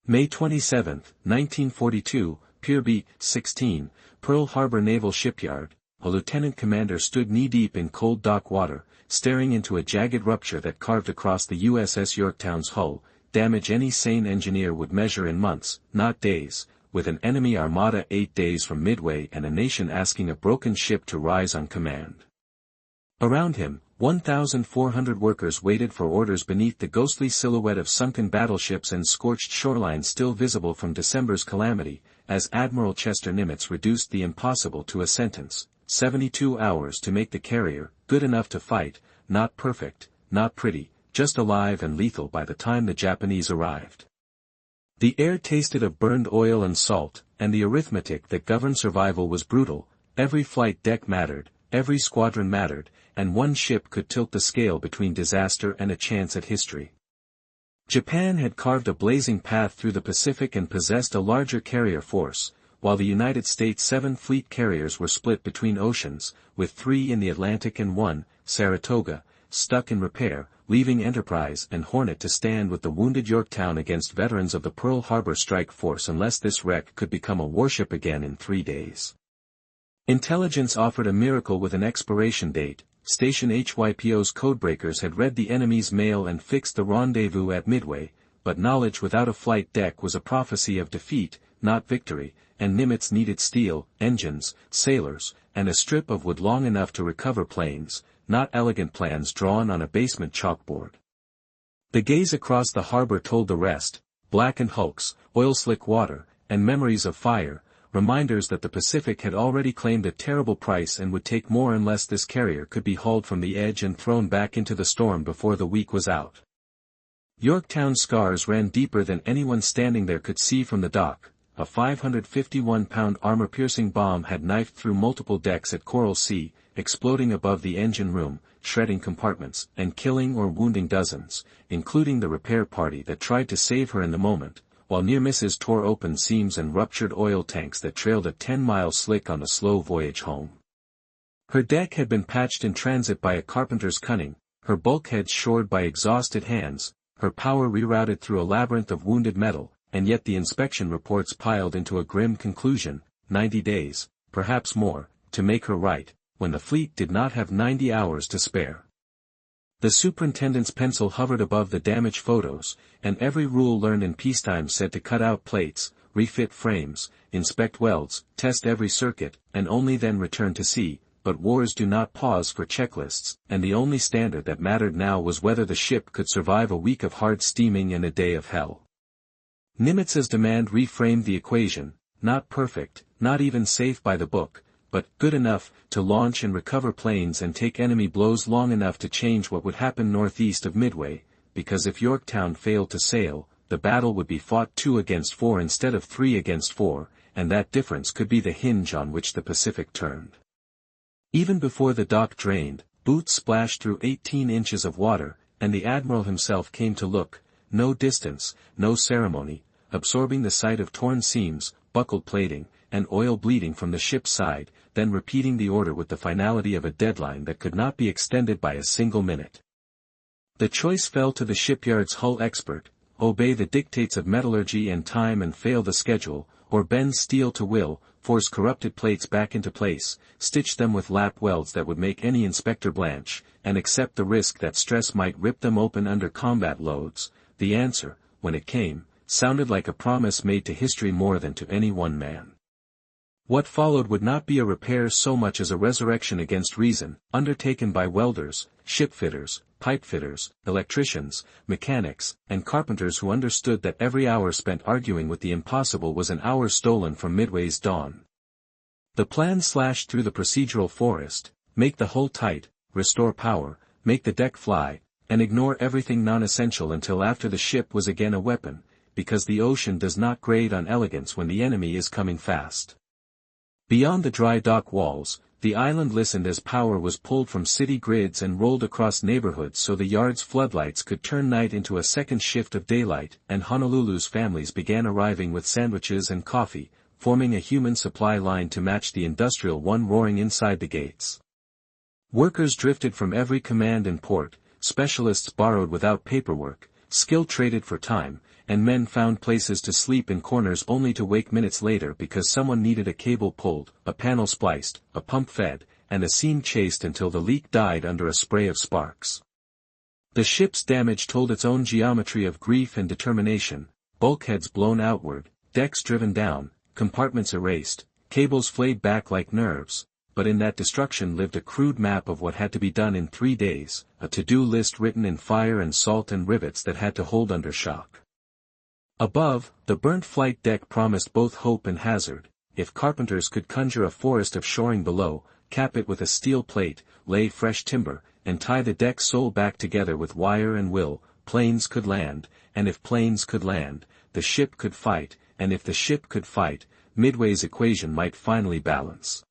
May 27, 1942, Pier B. 16, Pearl Harbor Naval Shipyard. A lieutenant commander stood knee-deep in cold dock water, staring into a jagged rupture that carved across the USS Yorktown's hull, damage any sane engineer would measure in months, not days, with an enemy armada 8 days from Midway and a nation asking a broken ship to rise on command. Around him, 1,400 workers waited for orders beneath the ghostly silhouette of sunken battleships and scorched shorelines still visible from December's calamity, as Admiral Chester Nimitz reduced the impossible to a sentence: 72 hours to make the carrier good enough to fight, not perfect, not pretty, just alive and lethal by the time the Japanese arrived. The air tasted of burned oil and salt, and the arithmetic that governed survival was brutal. Every flight deck mattered, every squadron mattered, and one ship could tilt the scale between disaster and a chance at history. Japan had carved a blazing path through the Pacific and possessed a larger carrier force, while the United States' 7 fleet carriers were split between oceans, with 3 in the Atlantic and 1, Saratoga, stuck in repair, leaving Enterprise and Hornet to stand with the wounded Yorktown against veterans of the Pearl Harbor Strike Force unless this wreck could become a warship again in 3 days. Intelligence offered a miracle with an expiration date. Station HYPO's codebreakers had read the enemy's mail and fixed the rendezvous at Midway, but knowledge without a flight deck was a prophecy of defeat, not victory, and Nimitz needed steel, engines, sailors, and a strip of wood long enough to recover planes, not elegant plans drawn on a basement chalkboard. The gaze across the harbor told the rest: blackened hulks, oil-slick water, and memories of fire, reminders that the Pacific had already claimed a terrible price and would take more unless this carrier could be hauled from the edge and thrown back into the storm before the week was out. Yorktown's scars ran deeper than anyone standing there could see from the dock. A 551-pound armor-piercing bomb had knifed through multiple decks at Coral Sea, exploding above the engine room, shredding compartments, and killing or wounding dozens, including the repair party that tried to save her in the moment, while near misses tore open seams and ruptured oil tanks that trailed a 10-mile slick on the slow voyage home. Her deck had been patched in transit by a carpenter's cunning, her bulkheads shored by exhausted hands, her power rerouted through a labyrinth of wounded metal, and yet the inspection reports piled into a grim conclusion: 90 days, perhaps more, to make her right, when the fleet did not have 90 hours to spare. The superintendent's pencil hovered above the damage photos, and every rule learned in peacetime said to cut out plates, refit frames, inspect welds, test every circuit, and only then return to sea. But wars do not pause for checklists, and the only standard that mattered now was whether the ship could survive a week of hard steaming and a day of hell. Nimitz's demand reframed the equation: not perfect, not even safe by the book, but good enough to launch and recover planes and take enemy blows long enough to change what would happen northeast of Midway, because if Yorktown failed to sail, the battle would be fought 2 against 4 instead of 3 against 4, and that difference could be the hinge on which the Pacific turned. Even before the dock drained, boots splashed through 18 inches of water, and the admiral himself came to look. No distance, no ceremony, absorbing the sight of torn seams, buckled plating, and oil bleeding from the ship's side, then repeating the order with the finality of a deadline that could not be extended by a single minute. The choice fell to the shipyard's hull expert: obey the dictates of metallurgy and time and fail the schedule, or bend steel to will, force corrupted plates back into place, stitch them with lap welds that would make any inspector blanch, and accept the risk that stress might rip them open under combat loads. The answer, when it came, sounded like a promise made to history more than to any one man. What followed would not be a repair so much as a resurrection against reason, undertaken by welders, shipfitters, pipefitters, electricians, mechanics, and carpenters who understood that every hour spent arguing with the impossible was an hour stolen from Midway's dawn. The plan slashed through the procedural forest: make the hull tight, restore power, make the deck fly, and ignore everything non-essential until after the ship was again a weapon, because the ocean does not grade on elegance when the enemy is coming fast. Beyond the dry dock walls, the island listened as power was pulled from city grids and rolled across neighborhoods so the yard's floodlights could turn night into a second shift of daylight, and Honolulu's families began arriving with sandwiches and coffee, forming a human supply line to match the industrial one roaring inside the gates. Workers drifted from every command and port, specialists borrowed without paperwork, skill traded for time, and men found places to sleep in corners only to wake minutes later because someone needed a cable pulled, a panel spliced, a pump fed, and a seam chased until the leak died under a spray of sparks. The ship's damage told its own geometry of grief and determination: bulkheads blown outward, decks driven down, compartments erased, cables flayed back like nerves, but in that destruction lived a crude map of what had to be done in 3 days, a to-do list written in fire and salt and rivets that had to hold under shock. Above, the burnt flight deck promised both hope and hazard. If carpenters could conjure a forest of shoring below, cap it with a steel plate, lay fresh timber, and tie the deck sole back together with wire and will, planes could land, and if planes could land, the ship could fight, and if the ship could fight, Midway's equation might finally balance.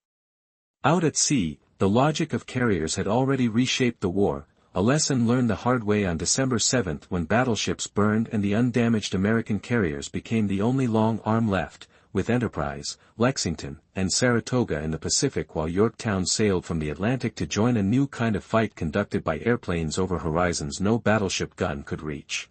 Out at sea, the logic of carriers had already reshaped the war, a lesson learned the hard way on December 7 when battleships burned and the undamaged American carriers became the only long arm left, with Enterprise, Lexington, and Saratoga in the Pacific while Yorktown sailed from the Atlantic to join a new kind of fight conducted by airplanes over horizons no battleship gun could reach.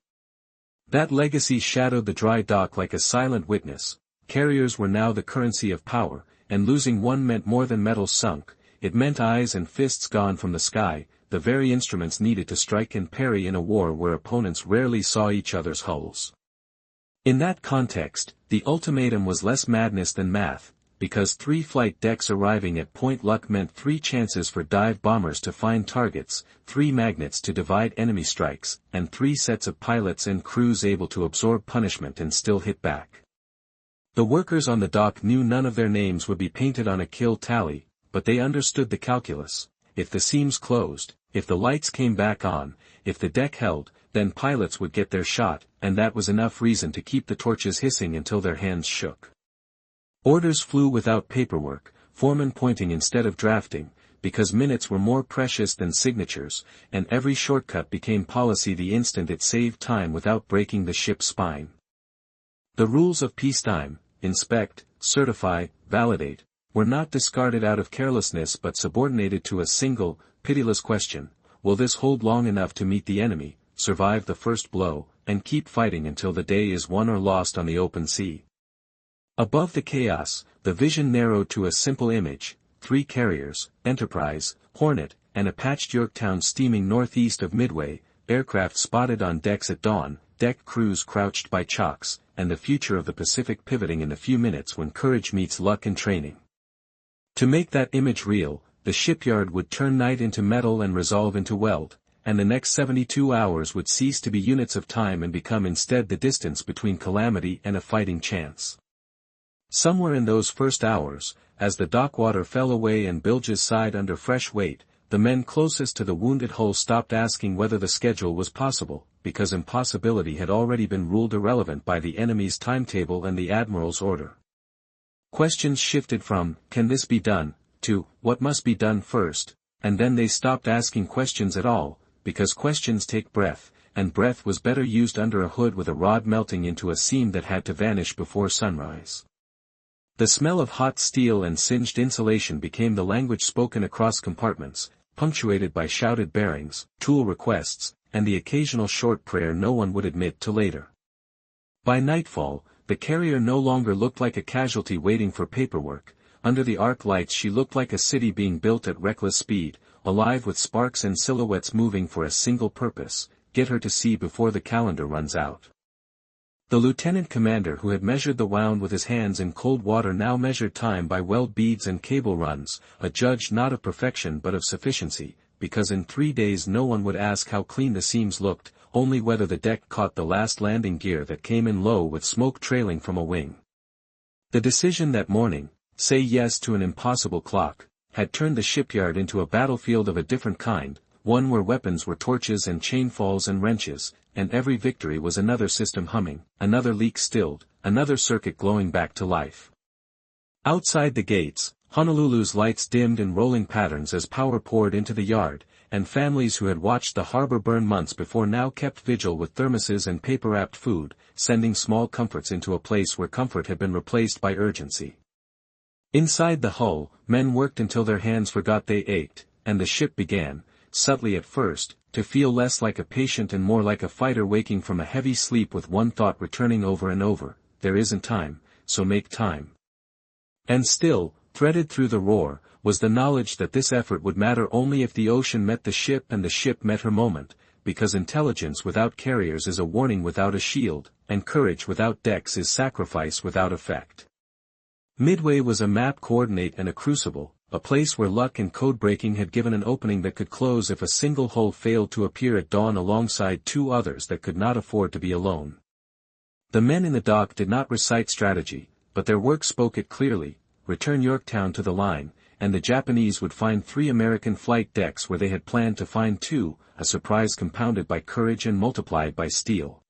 That legacy shadowed the dry dock like a silent witness. Carriers were now the currency of power, and losing one meant more than metal sunk. It meant eyes and fists gone from the sky, the very instruments needed to strike and parry in a war where opponents rarely saw each other's hulls. In that context, the ultimatum was less madness than math, because 3 flight decks arriving at Point Luck meant 3 chances for dive bombers to find targets, 3 magnets to divide enemy strikes, and 3 sets of pilots and crews able to absorb punishment and still hit back. The workers on the dock knew none of their names would be painted on a kill tally, but they understood the calculus. If the seams closed, if the lights came back on, if the deck held, then pilots would get their shot, and that was enough reason to keep the torches hissing until their hands shook. Orders flew without paperwork, foremen pointing instead of drafting, because minutes were more precious than signatures, and every shortcut became policy the instant it saved time without breaking the ship's spine. The rules of peacetime, inspect, certify, validate, were not discarded out of carelessness but subordinated to a single, pitiless question: will this hold long enough to meet the enemy, survive the first blow, and keep fighting until the day is won or lost on the open sea? Above the chaos, the vision narrowed to a simple image: 3 carriers, Enterprise, Hornet, and a patched Yorktown steaming northeast of Midway, aircraft spotted on decks at dawn, deck crews crouched by chocks, and the future of the Pacific pivoting in a few minutes when courage meets luck and training. To make that image real, the shipyard would turn night into metal and resolve into weld, and the next 72 hours would cease to be units of time and become instead the distance between calamity and a fighting chance. Somewhere in those first hours, as the dockwater fell away and bilges sighed under fresh weight, the men closest to the wounded hull stopped asking whether the schedule was possible, because impossibility had already been ruled irrelevant by the enemy's timetable and the admiral's order. Questions shifted from, "Can this be done?" to, "What must be done first?" and then they stopped asking questions at all, because questions take breath, and breath was better used under a hood with a rod melting into a seam that had to vanish before sunrise. The smell of hot steel and singed insulation became the language spoken across compartments, punctuated by shouted bearings, tool requests, and the occasional short prayer no one would admit till later. By nightfall, the carrier no longer looked like a casualty waiting for paperwork. Under the arc lights she looked like a city being built at reckless speed, alive with sparks and silhouettes moving for a single purpose: get her to sea before the calendar runs out. The lieutenant commander who had measured the wound with his hands in cold water now measured time by weld beads and cable runs, a judge not of perfection but of sufficiency, because in 3 days no one would ask how clean the seams looked, only whether the deck caught the last landing gear that came in low with smoke trailing from a wing. The decision that morning, say yes to an impossible clock, had turned the shipyard into a battlefield of a different kind, one where weapons were torches and chainfalls and wrenches, and every victory was another system humming, another leak stilled, another circuit glowing back to life. Outside the gates, Honolulu's lights dimmed in rolling patterns as power poured into the yard, and families who had watched the harbor burn months before now kept vigil with thermoses and paper-wrapped food, sending small comforts into a place where comfort had been replaced by urgency. Inside the hull, men worked until their hands forgot they ached, and the ship began, subtly at first, to feel less like a patient and more like a fighter waking from a heavy sleep with one thought returning over and over: there isn't time, so make time. And still, threaded through the roar, was the knowledge that this effort would matter only if the ocean met the ship and the ship met her moment, because intelligence without carriers is a warning without a shield, and courage without decks is sacrifice without effect. Midway was a map coordinate and a crucible, a place where luck and code-breaking had given an opening that could close if a single hull failed to appear at dawn alongside two others that could not afford to be alone. The men in the dock did not recite strategy, but their work spoke it clearly: return Yorktown to the line, and the Japanese would find 3 American flight decks where they had planned to find 2, a surprise compounded by courage and multiplied by steel.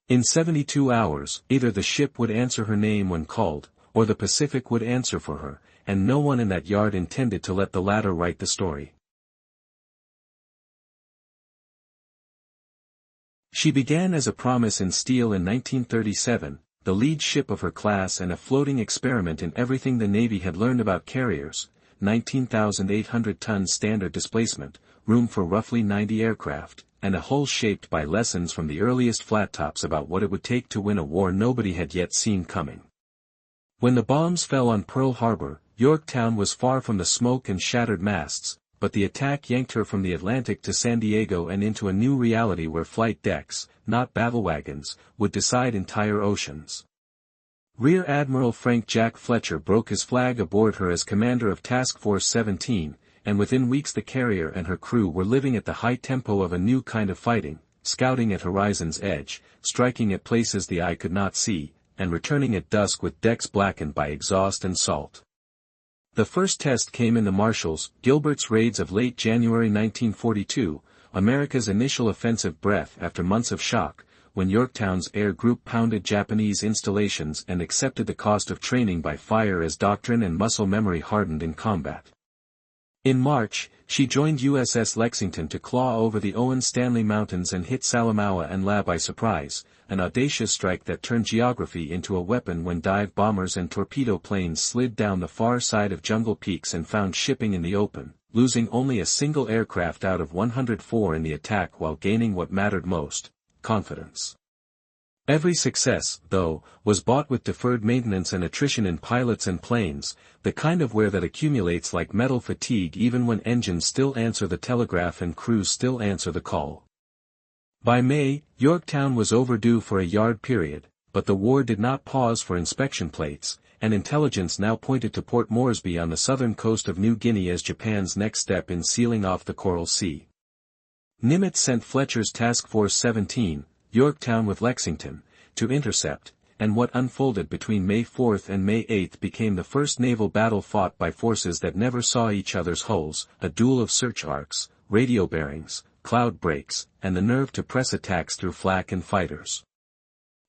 In 72 hours, either the ship would answer her name when called, or the Pacific would answer for her, and no one in that yard intended to let the latter write the story. She began as a promise in steel in 1937, the lead ship of her class and a floating experiment in everything the Navy had learned about carriers: 19,800 tons standard displacement, room for roughly 90 aircraft, and a hull shaped by lessons from the earliest flat tops about what it would take to win a war nobody had yet seen coming. When the bombs fell on Pearl Harbor, Yorktown was far from the smoke and shattered masts, but the attack yanked her from the Atlantic to San Diego and into a new reality where flight decks, not battle wagons, would decide entire oceans. Rear Admiral Frank Jack Fletcher broke his flag aboard her as commander of Task Force 17, and within weeks the carrier and her crew were living at the high tempo of a new kind of fighting, scouting at horizon's edge, striking at places the eye could not see, and returning at dusk with decks blackened by exhaust and salt. The first test came in the Marshalls, Gilbert's raids of late January 1942, America's initial offensive breath after months of shock, when Yorktown's air group pounded Japanese installations and accepted the cost of training by fire as doctrine and muscle memory hardened in combat. In March, she joined USS Lexington to claw over the Owen Stanley Mountains and hit Salamaua and La by surprise, an audacious strike that turned geography into a weapon when dive bombers and torpedo planes slid down the far side of Jungle Peaks and found shipping in the open, losing only a single aircraft out of 104 in the attack while gaining what mattered most: confidence. Every success, though, was bought with deferred maintenance and attrition in pilots and planes, the kind of wear that accumulates like metal fatigue even when engines still answer the telegraph and crews still answer the call. By May, Yorktown was overdue for a yard period, but the war did not pause for inspection plates, and intelligence now pointed to Port Moresby on the southern coast of New Guinea as Japan's next step in sealing off the Coral Sea. Nimitz sent Fletcher's Task Force 17, Yorktown with Lexington, to intercept, and what unfolded between May 4 and May 8 became the first naval battle fought by forces that never saw each other's hulls, a duel of search arcs, radio bearings, cloud breaks, and the nerve to press attacks through flak and fighters.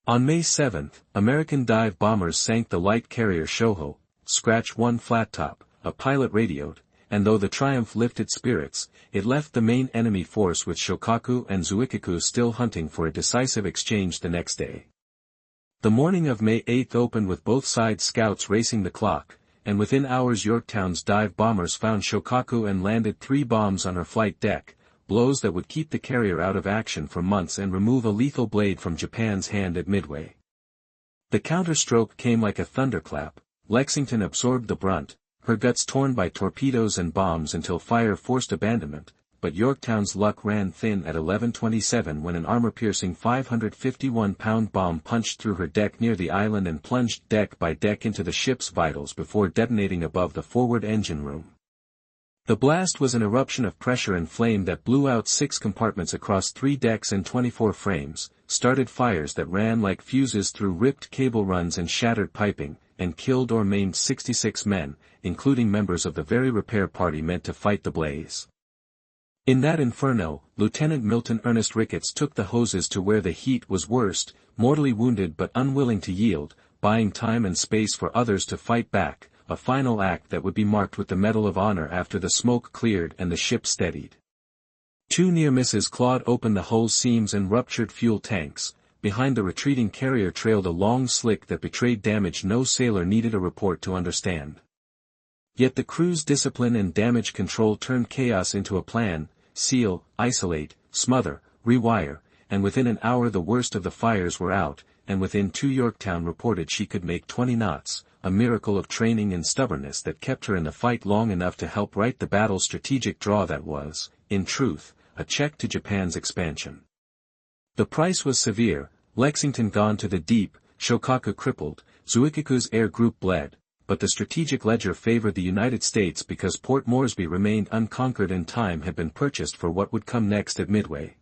On May 7, American dive bombers sank the light carrier Shoho, Scratch 1 flat top, a pilot radioed, and though the triumph lifted spirits, it left the main enemy force with Shokaku and Zuikaku still hunting for a decisive exchange the next day. The morning of May 8 opened with both sides scouts racing the clock, and within hours Yorktown's dive bombers found Shokaku and landed 3 bombs on her flight deck, blows that would keep the carrier out of action for months and remove a lethal blade from Japan's hand at Midway. The counterstroke came like a thunderclap. Lexington absorbed the brunt, her guts torn by torpedoes and bombs until fire forced abandonment, but Yorktown's luck ran thin at 11:27 when an armor-piercing 551-pound bomb punched through her deck near the island and plunged deck by deck into the ship's vitals before detonating above the forward engine room. The blast was an eruption of pressure and flame that blew out 6 compartments across 3 decks and 24 frames, started fires that ran like fuses through ripped cable runs and shattered piping, and killed or maimed 66 men, including members of the very repair party meant to fight the blaze. In that inferno, Lieutenant Milton Ernest Ricketts took the hoses to where the heat was worst, mortally wounded but unwilling to yield, buying time and space for others to fight back, a final act that would be marked with the Medal of Honor after the smoke cleared and the ship steadied. 2 near misses clawed open the hull seams and ruptured fuel tanks. Behind the retreating carrier trailed a long slick that betrayed damage no sailor needed a report to understand. Yet the crew's discipline and damage control turned chaos into a plan, seal, isolate, smother, rewire, and within an hour the worst of the fires were out, and within 2 Yorktown reported she could make 20 knots, a miracle of training and stubbornness that kept her in the fight long enough to help right the battle's strategic draw that was, in truth, a check to Japan's expansion. The price was severe, Lexington gone to the deep, Shokaku crippled, Zuikiku's air group bled, but the strategic ledger favored the United States because Port Moresby remained unconquered and time had been purchased for what would come next at Midway.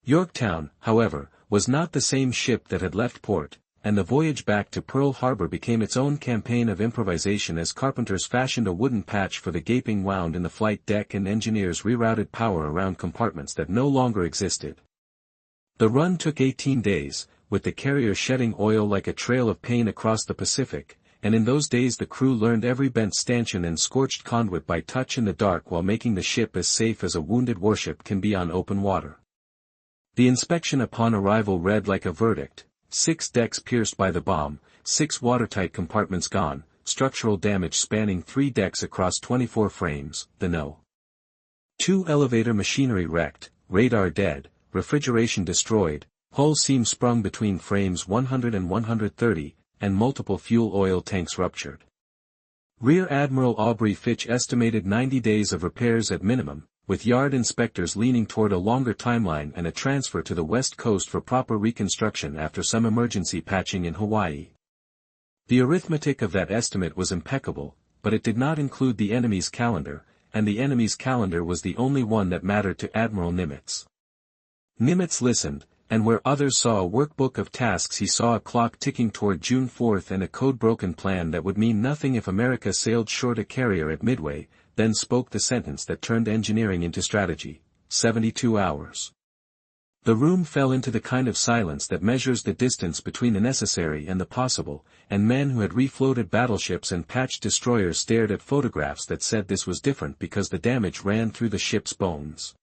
Yorktown, however, was not the same ship that had left port, and the voyage back to Pearl Harbor became its own campaign of improvisation as carpenters fashioned a wooden patch for the gaping wound in the flight deck and engineers rerouted power around compartments that no longer existed. The run took 18 days, with the carrier shedding oil like a trail of pain across the Pacific, and in those days the crew learned every bent stanchion and scorched conduit by touch in the dark while making the ship as safe as a wounded warship can be on open water. The inspection upon arrival read like a verdict: 6 decks pierced by the bomb, 6 watertight compartments gone, structural damage spanning 3 decks across 24 frames, the No. 2 elevator machinery wrecked, radar dead, refrigeration destroyed, hull seam sprung between frames 100 and 130, and multiple fuel oil tanks ruptured. Rear Admiral Aubrey Fitch estimated 90 days of repairs at minimum, with yard inspectors leaning toward a longer timeline and a transfer to the West Coast for proper reconstruction after some emergency patching in Hawaii. The arithmetic of that estimate was impeccable, but it did not include the enemy's calendar, and the enemy's calendar was the only one that mattered to Admiral Nimitz. Nimitz listened, and where others saw a workbook of tasks he saw a clock ticking toward June 4th and a code-broken plan that would mean nothing if America sailed short a carrier at Midway, then spoke the sentence that turned engineering into strategy: 72 hours. The room fell into the kind of silence that measures the distance between the necessary and the possible, and men who had refloated battleships and patched destroyers stared at photographs that said this was different because the damage ran through the ship's bones.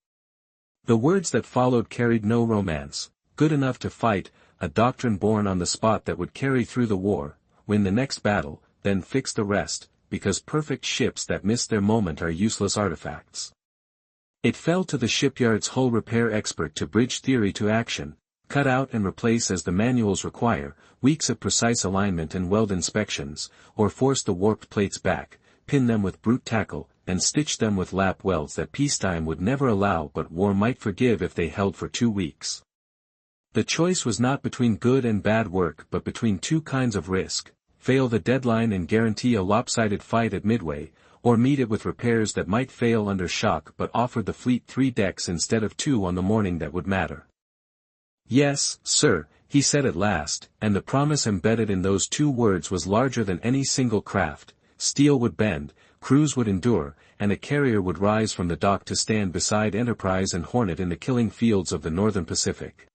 The words that followed carried no romance: good enough to fight, a doctrine born on the spot that would carry through the war, win the next battle, then fix the rest, because perfect ships that miss their moment are useless artifacts. It fell to the shipyard's hull repair expert to bridge theory to action, cut out and replace as the manuals require, weeks of precise alignment and weld inspections, or force the warped plates back, pin them with brute tackle, and stitch them with lap welds that peacetime would never allow but war might forgive if they held for 2 weeks. The choice was not between good and bad work but between 2 kinds of risk: fail the deadline and guarantee a lopsided fight at Midway, or meet it with repairs that might fail under shock but offered the fleet 3 decks instead of 2 on the morning that would matter. "Yes, sir," he said at last, and the promise embedded in those 2 words was larger than any single craft: steel would bend, crews would endure, and a carrier would rise from the dock to stand beside Enterprise and Hornet in the killing fields of the Northern Pacific.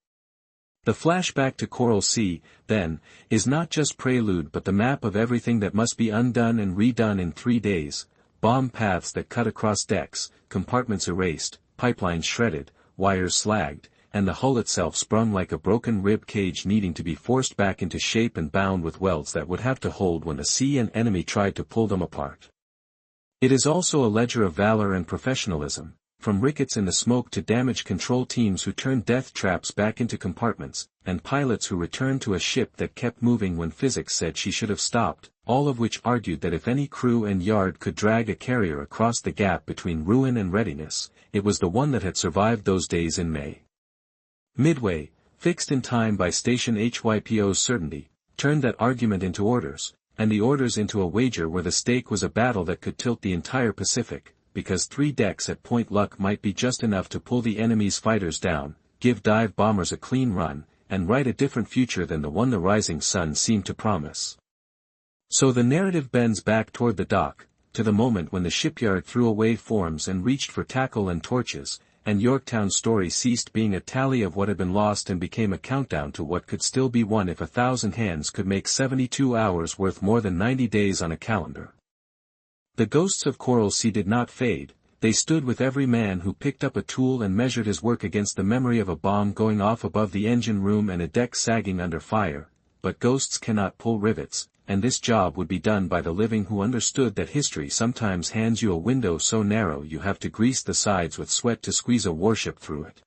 The flashback to Coral Sea, then, is not just prelude but the map of everything that must be undone and redone in 3 days: bomb paths that cut across decks, compartments erased, pipelines shredded, wires slagged, and the hull itself sprung like a broken rib cage needing to be forced back into shape and bound with welds that would have to hold when a sea and enemy tried to pull them apart. It is also a ledger of valor and professionalism, from rickets in the smoke to damage control teams who turned death traps back into compartments, and pilots who returned to a ship that kept moving when physics said she should have stopped, all of which argued that if any crew and yard could drag a carrier across the gap between ruin and readiness, it was the one that had survived those days in May. Midway, fixed in time by Station HYPO's certainty, turned that argument into orders, and the orders into a wager where the stake was a battle that could tilt the entire Pacific, because 3 decks at Point Luck might be just enough to pull the enemy's fighters down, give dive bombers a clean run, and write a different future than the one the rising sun seemed to promise. So the narrative bends back toward the dock, to the moment when the shipyard threw away forms and reached for tackle and torches, and Yorktown's story ceased being a tally of what had been lost and became a countdown to what could still be won if 1,000 hands could make 72 hours worth more than 90 days on a calendar. The ghosts of Coral Sea did not fade, they stood with every man who picked up a tool and measured his work against the memory of a bomb going off above the engine room and a deck sagging under fire, but ghosts cannot pull rivets, and this job would be done by the living who understood that history sometimes hands you a window so narrow you have to grease the sides with sweat to squeeze a warship through it.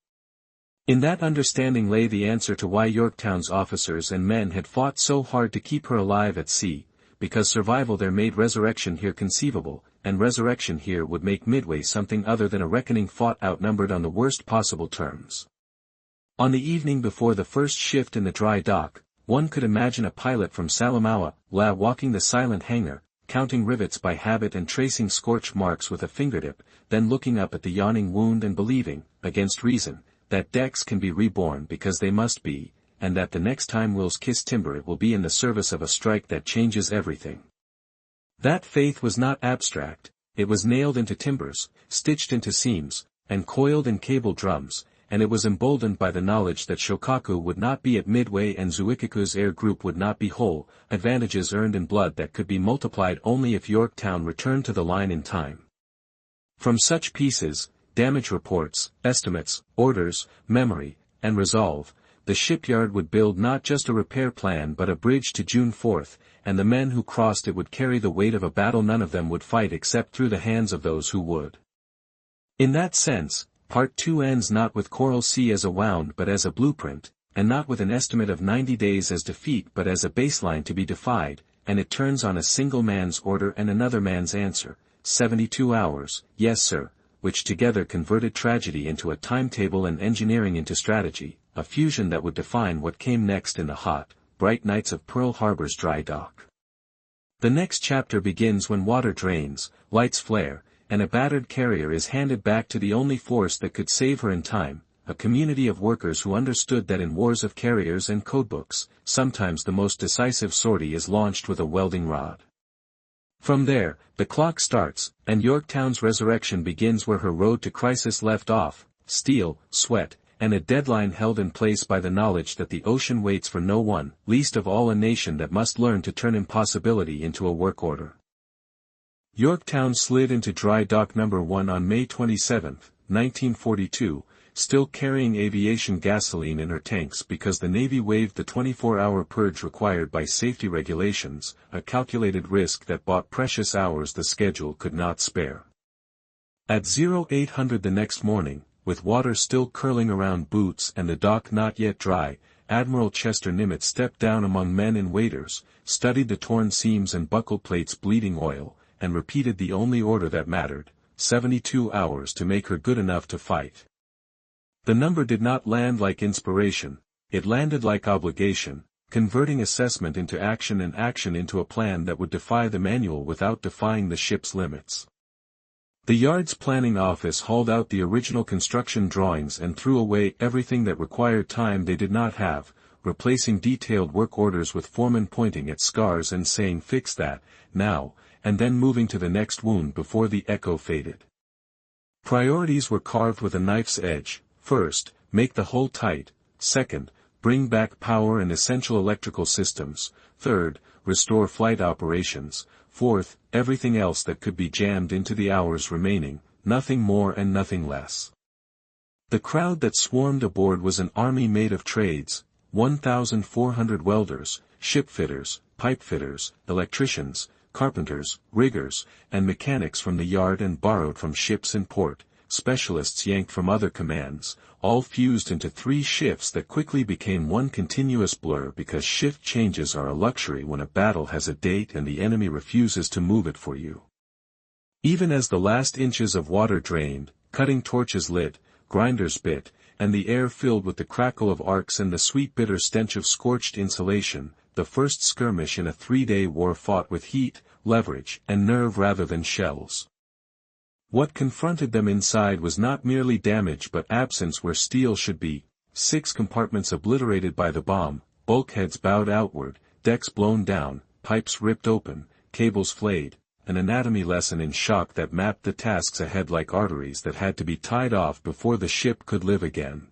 In that understanding lay the answer to why Yorktown's officers and men had fought so hard to keep her alive at sea, because survival there made resurrection here conceivable, and resurrection here would make Midway something other than a reckoning fought outnumbered on the worst possible terms. On the evening before the first shift in the dry dock, one could imagine a pilot from Salamaua walking the silent hangar, counting rivets by habit and tracing scorch marks with a fingertip, then looking up at the yawning wound and believing, against reason, that decks can be reborn because they must be, and that the next time wills kiss timber it will be in the service of a strike that changes everything. That faith was not abstract, it was nailed into timbers, stitched into seams, and coiled in cable drums, and it was emboldened by the knowledge that Shokaku would not be at Midway and Zuikaku's air group would not be whole, advantages earned in blood that could be multiplied only if Yorktown returned to the line in time. From such pieces, damage reports, estimates, orders, memory, and resolve, the shipyard would build not just a repair plan but a bridge to June 4th, and the men who crossed it would carry the weight of a battle none of them would fight except through the hands of those who would. In that sense, Part 2 ends not with Coral Sea as a wound but as a blueprint, and not with an estimate of 90 days as defeat but as a baseline to be defied, and it turns on a single man's order and another man's answer, 72 hours, yes sir, which together converted tragedy into a timetable and engineering into strategy, a fusion that would define what came next in the hot, bright nights of Pearl Harbor's dry dock. The next chapter begins when water drains, lights flare, and a battered carrier is handed back to the only force that could save her in time, a community of workers who understood that in wars of carriers and codebooks, sometimes the most decisive sortie is launched with a welding rod. From there, the clock starts, and Yorktown's resurrection begins where her road to crisis left off, steel, sweat, and a deadline held in place by the knowledge that the ocean waits for no one, least of all a nation that must learn to turn impossibility into a work order. Yorktown slid into dry dock number 1 on May 27, 1942, still carrying aviation gasoline in her tanks because the Navy waived the 24-hour purge required by safety regulations, a calculated risk that bought precious hours the schedule could not spare. At 0800 the next morning, with water still curling around boots and the dock not yet dry, Admiral Chester Nimitz stepped down among men and waiters, studied the torn seams and buckle plates bleeding oil, and repeated the only order that mattered, 72 hours to make her good enough to fight. The number did not land like inspiration, it landed like obligation, converting assessment into action and action into a plan that would defy the manual without defying the ship's limits. The yard's planning office hauled out the original construction drawings and threw away everything that required time they did not have, replacing detailed work orders with foremen pointing at scars and saying fix that, now, and then moving to the next wound before the echo faded. Priorities were carved with a knife's edge: first, make the hull tight; second, bring back power and essential electrical systems; third, restore flight operations; fourth, everything else that could be jammed into the hours remaining, nothing more and nothing less. The crowd that swarmed aboard was an army made of trades, 1,400 welders, shipfitters, pipefitters, electricians, carpenters, riggers, and mechanics from the yard and borrowed from ships in port, specialists yanked from other commands, all fused into 3 shifts that quickly became one continuous blur because shift changes are a luxury when a battle has a date and the enemy refuses to move it for you. Even as the last inches of water drained, cutting torches lit, grinders bit, and the air filled with the crackle of arcs and the sweet bitter stench of scorched insulation, the first skirmish in a 3-day war fought with heat, leverage, and nerve rather than shells. What confronted them inside was not merely damage but absence where steel should be, 6 compartments obliterated by the bomb, bulkheads bowed outward, decks blown down, pipes ripped open, cables flayed, an anatomy lesson in shock that mapped the tasks ahead like arteries that had to be tied off before the ship could live again.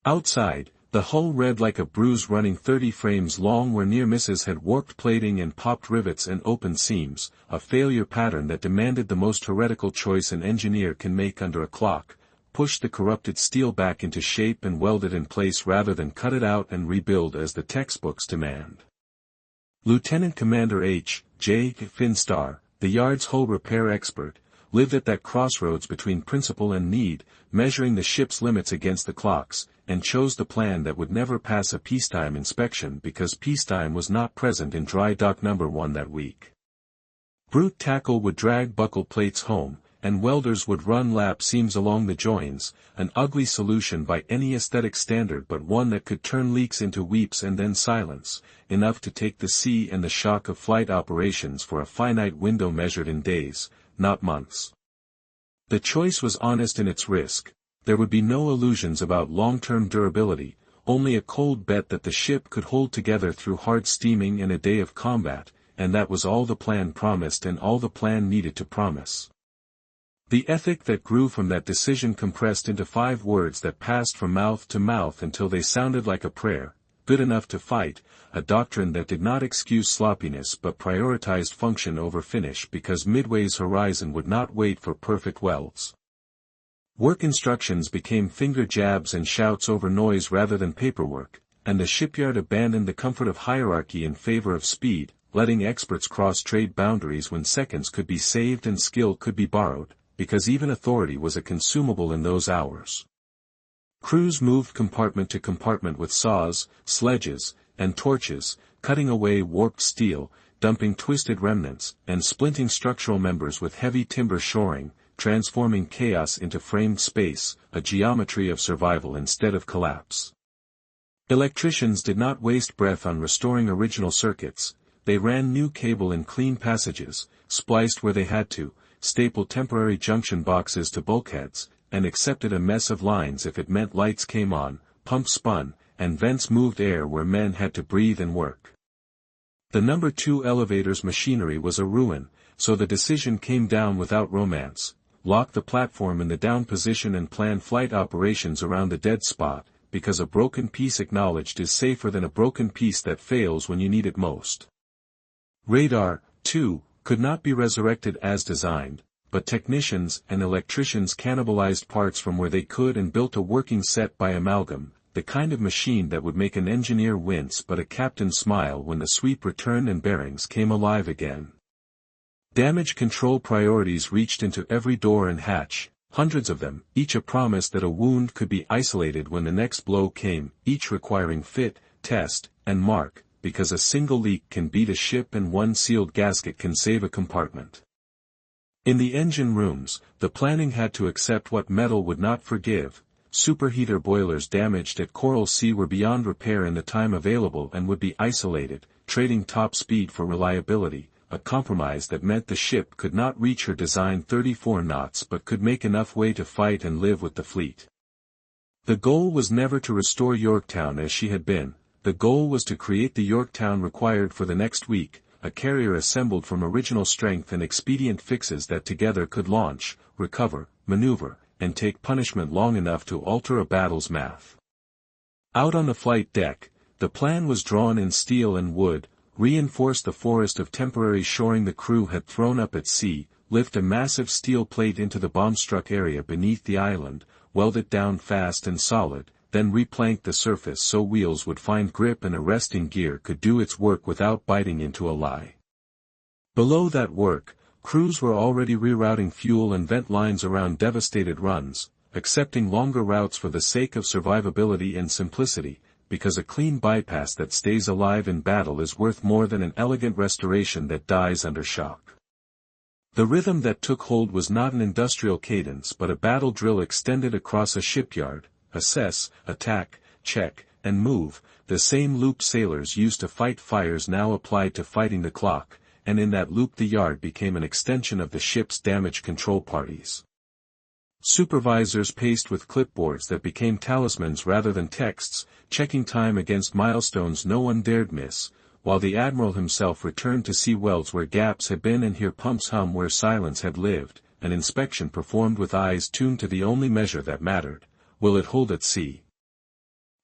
Outside, the hull read like a bruise running 30 frames long where near misses had warped plating and popped rivets and opened seams, a failure pattern that demanded the most heretical choice an engineer can make under a clock: push the corrupted steel back into shape and weld it in place rather than cut it out and rebuild as the textbooks demand. Lieutenant Commander H. J. Finstar, the yard's hull repair expert, lived at that crossroads between principle and need, measuring the ship's limits against the clocks, and chose the plan that would never pass a peacetime inspection because peacetime was not present in dry dock number 1 that week. Brute tackle would drag buckle plates home, and welders would run lap seams along the joins, an ugly solution by any aesthetic standard but one that could turn leaks into weeps and then silence, enough to take the sea and the shock of flight operations for a finite window measured in days, not months. The choice was honest in its risk. There would be no illusions about long-term durability, only a cold bet that the ship could hold together through hard steaming and a day of combat, and that was all the plan promised and all the plan needed to promise. The ethic that grew from that decision compressed into 5 words that passed from mouth to mouth until they sounded like a prayer: good enough to fight, a doctrine that did not excuse sloppiness but prioritized function over finish because Midway's horizon would not wait for perfect welds. Work instructions became finger jabs and shouts over noise rather than paperwork, and the shipyard abandoned the comfort of hierarchy in favor of speed, letting experts cross trade boundaries when seconds could be saved and skill could be borrowed, because even authority was a consumable in those hours. Crews moved compartment to compartment with saws, sledges, and torches, cutting away warped steel, dumping twisted remnants, and splinting structural members with heavy timber shoring, transforming chaos into framed space, a geometry of survival instead of collapse. Electricians did not waste breath on restoring original circuits. They ran new cable in clean passages, spliced where they had to, stapled temporary junction boxes to bulkheads, and accepted a mess of lines if it meant lights came on, pumps spun, and vents moved air where men had to breathe and work. The number 2 elevator's machinery was a ruin, so the decision came down without romance: lock the platform in the down position and plan flight operations around the dead spot, because a broken piece acknowledged is safer than a broken piece that fails when you need it most. Radar, too, could not be resurrected as designed, but technicians and electricians cannibalized parts from where they could and built a working set by amalgam, the kind of machine that would make an engineer wince but a captain smile when the sweep returned and bearings came alive again. Damage control priorities reached into every door and hatch, hundreds of them, each a promise that a wound could be isolated when the next blow came, each requiring fit, test, and mark, because a single leak can beat a ship and one sealed gasket can save a compartment. In the engine rooms, the planning had to accept what metal would not forgive. Superheater boilers damaged at Coral Sea were beyond repair in the time available and would be isolated, trading top speed for reliability, a compromise that meant the ship could not reach her design 34 knots but could make enough way to fight and live with the fleet. The goal was never to restore Yorktown as she had been. The goal was to create the Yorktown required for the next week, a carrier assembled from original strength and expedient fixes that together could launch, recover, maneuver, and take punishment long enough to alter a battle's math. Out on the flight deck, the plan was drawn in steel and wood: reinforce the forest of temporary shoring the crew had thrown up at sea, lift a massive steel plate into the bomb-struck area beneath the island, weld it down fast and solid, then replank the surface so wheels would find grip and arresting gear could do its work without biting into a lie. Below that work, crews were already rerouting fuel and vent lines around devastated runs, accepting longer routes for the sake of survivability and simplicity, because a clean bypass that stays alive in battle is worth more than an elegant restoration that dies under shock. The rhythm that took hold was not an industrial cadence but a battle drill extended across a shipyard: assess, attack, check, and move. The same loop sailors used to fight fires now applied to fighting the clock, and in that loop the yard became an extension of the ship's damage control parties. Supervisors paced with clipboards that became talismans rather than texts, checking time against milestones no one dared miss, while the admiral himself returned to see welds where gaps had been and hear pumps hum where silence had lived, an inspection performed with eyes tuned to the only measure that mattered: will it hold at sea?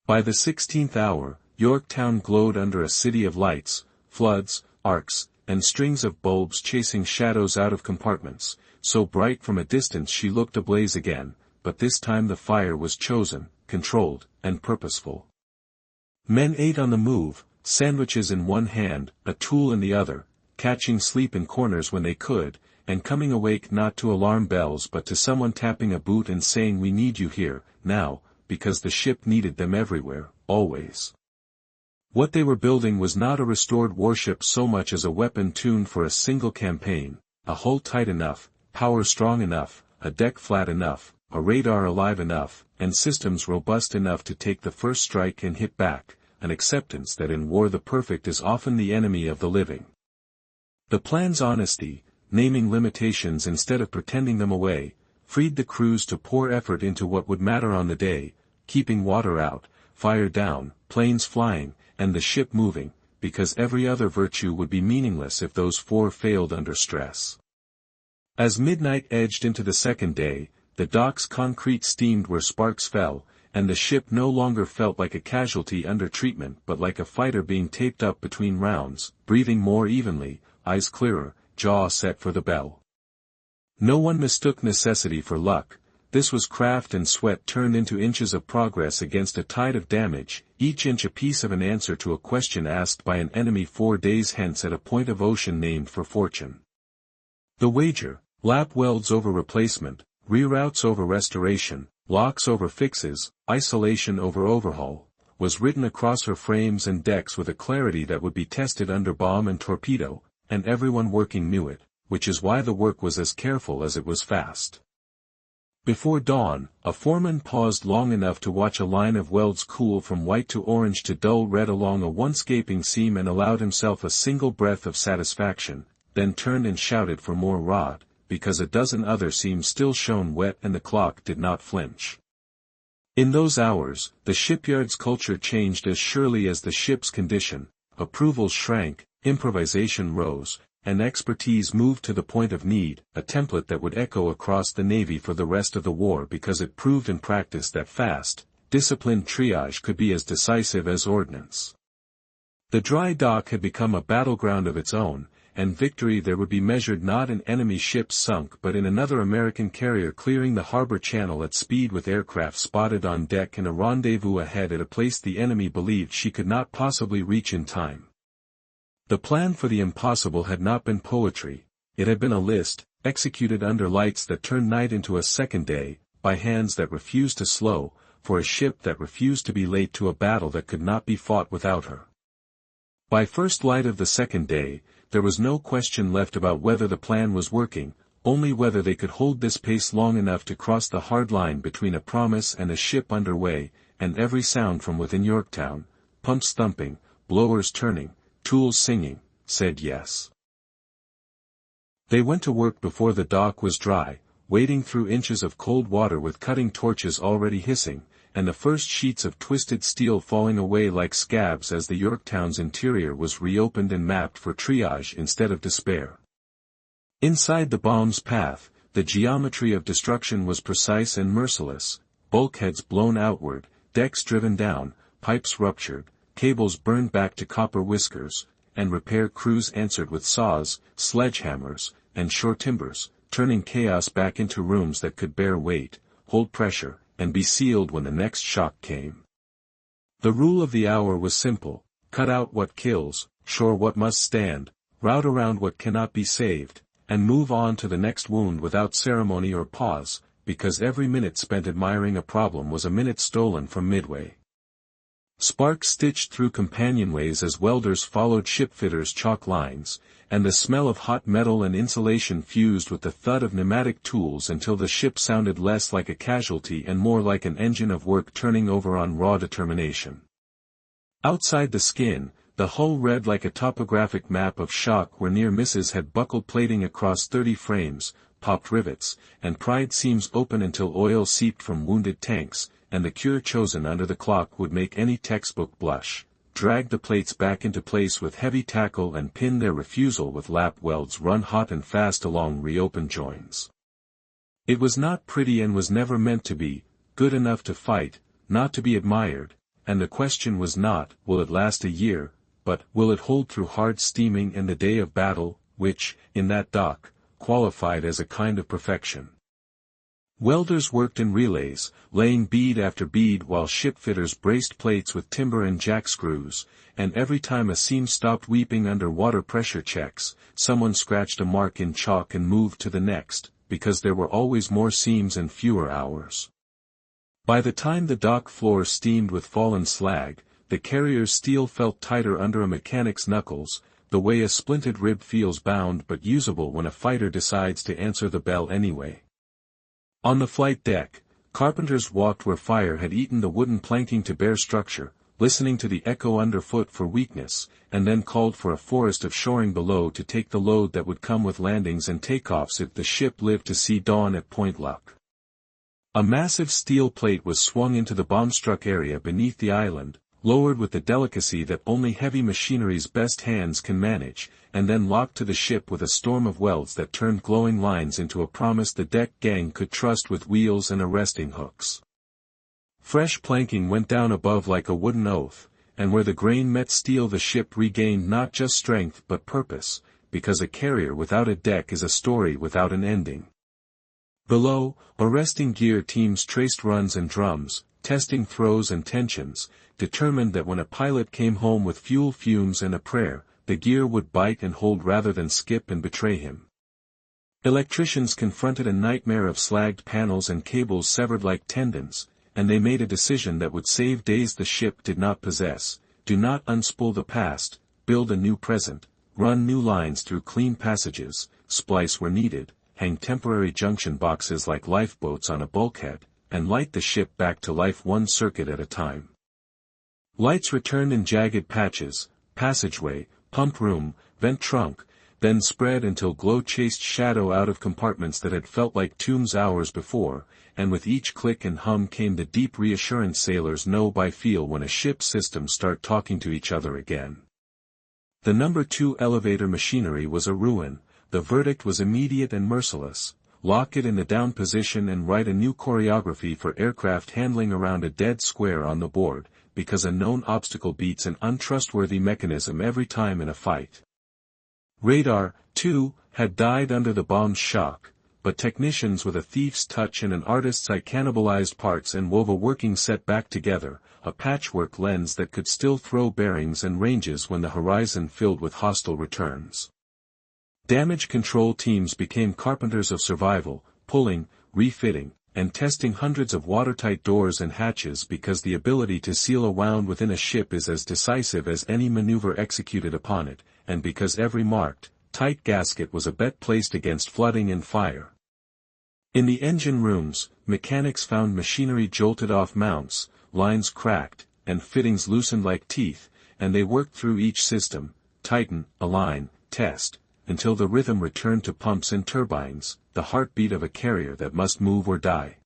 By the 16th hour, Yorktown glowed under a city of lights, floods, arcs, and strings of bulbs chasing shadows out of compartments, so bright from a distance she looked ablaze again, but this time the fire was chosen, controlled, and purposeful. Men ate on the move, sandwiches in one hand, a tool in the other, catching sleep in corners when they could, and coming awake not to alarm bells but to someone tapping a boot and saying we need you here, now, because the ship needed them everywhere, always. What they were building was not a restored warship so much as a weapon tuned for a single campaign, a hull tight enough, power strong enough, a deck flat enough, a radar alive enough, and systems robust enough to take the first strike and hit back, an acceptance that in war the perfect is often the enemy of the living. The plan's honesty, naming limitations instead of pretending them away, freed the crews to pour effort into what would matter on the day, keeping water out, fire down, planes flying, and the ship moving, because every other virtue would be meaningless if those four failed under stress. As midnight edged into the second day, the dock's concrete steamed where sparks fell, and the ship no longer felt like a casualty under treatment but like a fighter being taped up between rounds, breathing more evenly, eyes clearer, jaw set for the bell. No one mistook necessity for luck. This was craft and sweat turned into inches of progress against a tide of damage, each inch a piece of an answer to a question asked by an enemy 4 days hence at a point of ocean named for fortune. The wager, lap welds over replacement, reroutes over restoration, locks over fixes, isolation over overhaul, was written across her frames and decks with a clarity that would be tested under bomb and torpedo, and everyone working knew it, which is why the work was as careful as it was fast. Before dawn, a foreman paused long enough to watch a line of welds cool from white to orange to dull red along a once gaping seam and allowed himself a single breath of satisfaction, then turned and shouted for more rod, because a dozen other seams still shone wet and the clock did not flinch. In those hours, the shipyard's culture changed as surely as the ship's condition, approvals shrank, improvisation rose, and expertise moved to the point of need, a template that would echo across the Navy for the rest of the war because it proved in practice that fast, disciplined triage could be as decisive as ordnance. The dry dock had become a battleground of its own, and victory there would be measured not in enemy ships sunk but in another American carrier clearing the harbor channel at speed with aircraft spotted on deck and a rendezvous ahead at a place the enemy believed she could not possibly reach in time. The plan for the impossible had not been poetry, it had been a list, executed under lights that turned night into a second day, by hands that refused to slow, for a ship that refused to be late to a battle that could not be fought without her. By first light of the second day, there was no question left about whether the plan was working, only whether they could hold this pace long enough to cross the hard line between a promise and a ship underway, and every sound from within Yorktown, pumps thumping, blowers turning, tools singing, said yes. They went to work before the dock was dry, wading through inches of cold water with cutting torches already hissing, and the first sheets of twisted steel falling away like scabs as the Yorktown's interior was reopened and mapped for triage instead of despair. Inside the bomb's path, the geometry of destruction was precise and merciless, bulkheads blown outward, decks driven down, pipes ruptured, cables burned back to copper whiskers, and repair crews answered with saws, sledgehammers, and shore timbers, turning chaos back into rooms that could bear weight, hold pressure, and be sealed when the next shock came. The rule of the hour was simple: cut out what kills, shore what must stand, route around what cannot be saved, and move on to the next wound without ceremony or pause, because every minute spent admiring a problem was a minute stolen from Midway. Sparks stitched through companionways as welders followed shipfitters' chalk lines, and the smell of hot metal and insulation fused with the thud of pneumatic tools until the ship sounded less like a casualty and more like an engine of work turning over on raw determination. Outside the skin, the hull read like a topographic map of shock where near misses had buckled plating across 30 frames, popped rivets, and pried seams open until oil seeped from wounded tanks, and the cure chosen under the clock would make any textbook blush, drag the plates back into place with heavy tackle and pin their refusal with lap welds run hot and fast along reopened joins. It was not pretty and was never meant to be, good enough to fight, not to be admired, and the question was not, will it last a year, but, will it hold through hard steaming and the day of battle, which, in that dock, qualified as a kind of perfection. Welders worked in relays, laying bead after bead while shipfitters braced plates with timber and jack screws, and every time a seam stopped weeping under water pressure checks, someone scratched a mark in chalk and moved to the next, because there were always more seams and fewer hours. By the time the dock floor steamed with fallen slag, the carrier's steel felt tighter under a mechanic's knuckles, the way a splinted rib feels bound but usable when a fighter decides to answer the bell anyway. On the flight deck, carpenters walked where fire had eaten the wooden planking to bare structure, listening to the echo underfoot for weakness, and then called for a forest of shoring below to take the load that would come with landings and takeoffs if the ship lived to see dawn at Point Luck. A massive steel plate was swung into the bomb-struck area beneath the island, lowered with the delicacy that only heavy machinery's best hands can manage, and then locked to the ship with a storm of welds that turned glowing lines into a promise the deck gang could trust with wheels and arresting hooks. Fresh planking went down above like a wooden oath, and where the grain met steel the ship regained not just strength but purpose, because a carrier without a deck is a story without an ending. Below, arresting gear teams traced runs and drums, testing throws and tensions, determined that when a pilot came home with fuel fumes and a prayer, the gear would bite and hold rather than skip and betray him. Electricians confronted a nightmare of slagged panels and cables severed like tendons, and they made a decision that would save days the ship did not possess: do not unspool the past, build a new present, run new lines through clean passages, splice where needed, hang temporary junction boxes like lifeboats on a bulkhead, and light the ship back to life one circuit at a time. Lights returned in jagged patches, passageway, pump room, vent trunk, then spread until glow chased shadow out of compartments that had felt like tombs hours before, and with each click and hum came the deep reassurance sailors know by feel when a ship's systems start talking to each other again. The number 2 elevator machinery was a ruin. The verdict was immediate and merciless: lock it in the down position and write a new choreography for aircraft handling around a dead square on the board, because a known obstacle beats an untrustworthy mechanism every time in a fight. Radar, too, had died under the bomb's shock, but technicians with a thief's touch and an artist's eye cannibalized parts and wove a working set back together, a patchwork lens that could still throw bearings and ranges when the horizon filled with hostile returns. Damage control teams became carpenters of survival, pulling, refitting, and testing hundreds of watertight doors and hatches because the ability to seal a wound within a ship is as decisive as any maneuver executed upon it, and because every marked, tight gasket was a bet placed against flooding and fire. In the engine rooms, mechanics found machinery jolted off mounts, lines cracked, and fittings loosened like teeth, and they worked through each system, tighten, align, test, until the rhythm returned to pumps and turbines, the heartbeat of a carrier that must move or die.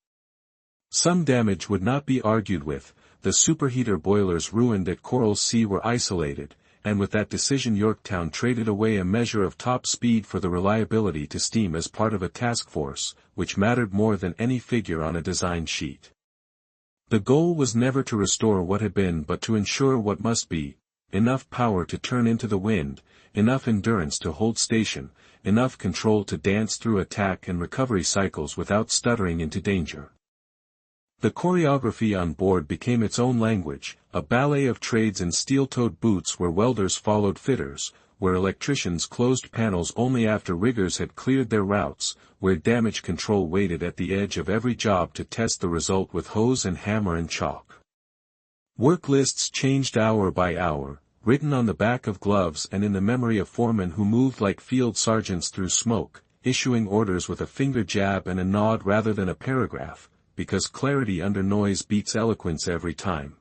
Some damage would not be argued with. The superheater boilers ruined at Coral Sea were isolated, and with that decision Yorktown traded away a measure of top speed for the reliability to steam as part of a task force, which mattered more than any figure on a design sheet. The goal was never to restore what had been but to ensure what must be: enough power to turn into the wind, enough endurance to hold station, enough control to dance through attack and recovery cycles without stuttering into danger. The choreography on board became its own language, a ballet of trades in steel-toed boots where welders followed fitters, where electricians closed panels only after riggers had cleared their routes, where damage control waited at the edge of every job to test the result with hose and hammer and chalk. Work lists changed hour by hour, written on the back of gloves and in the memory of foremen who moved like field sergeants through smoke, issuing orders with a finger jab and a nod rather than a paragraph, because clarity under noise beats eloquence every time.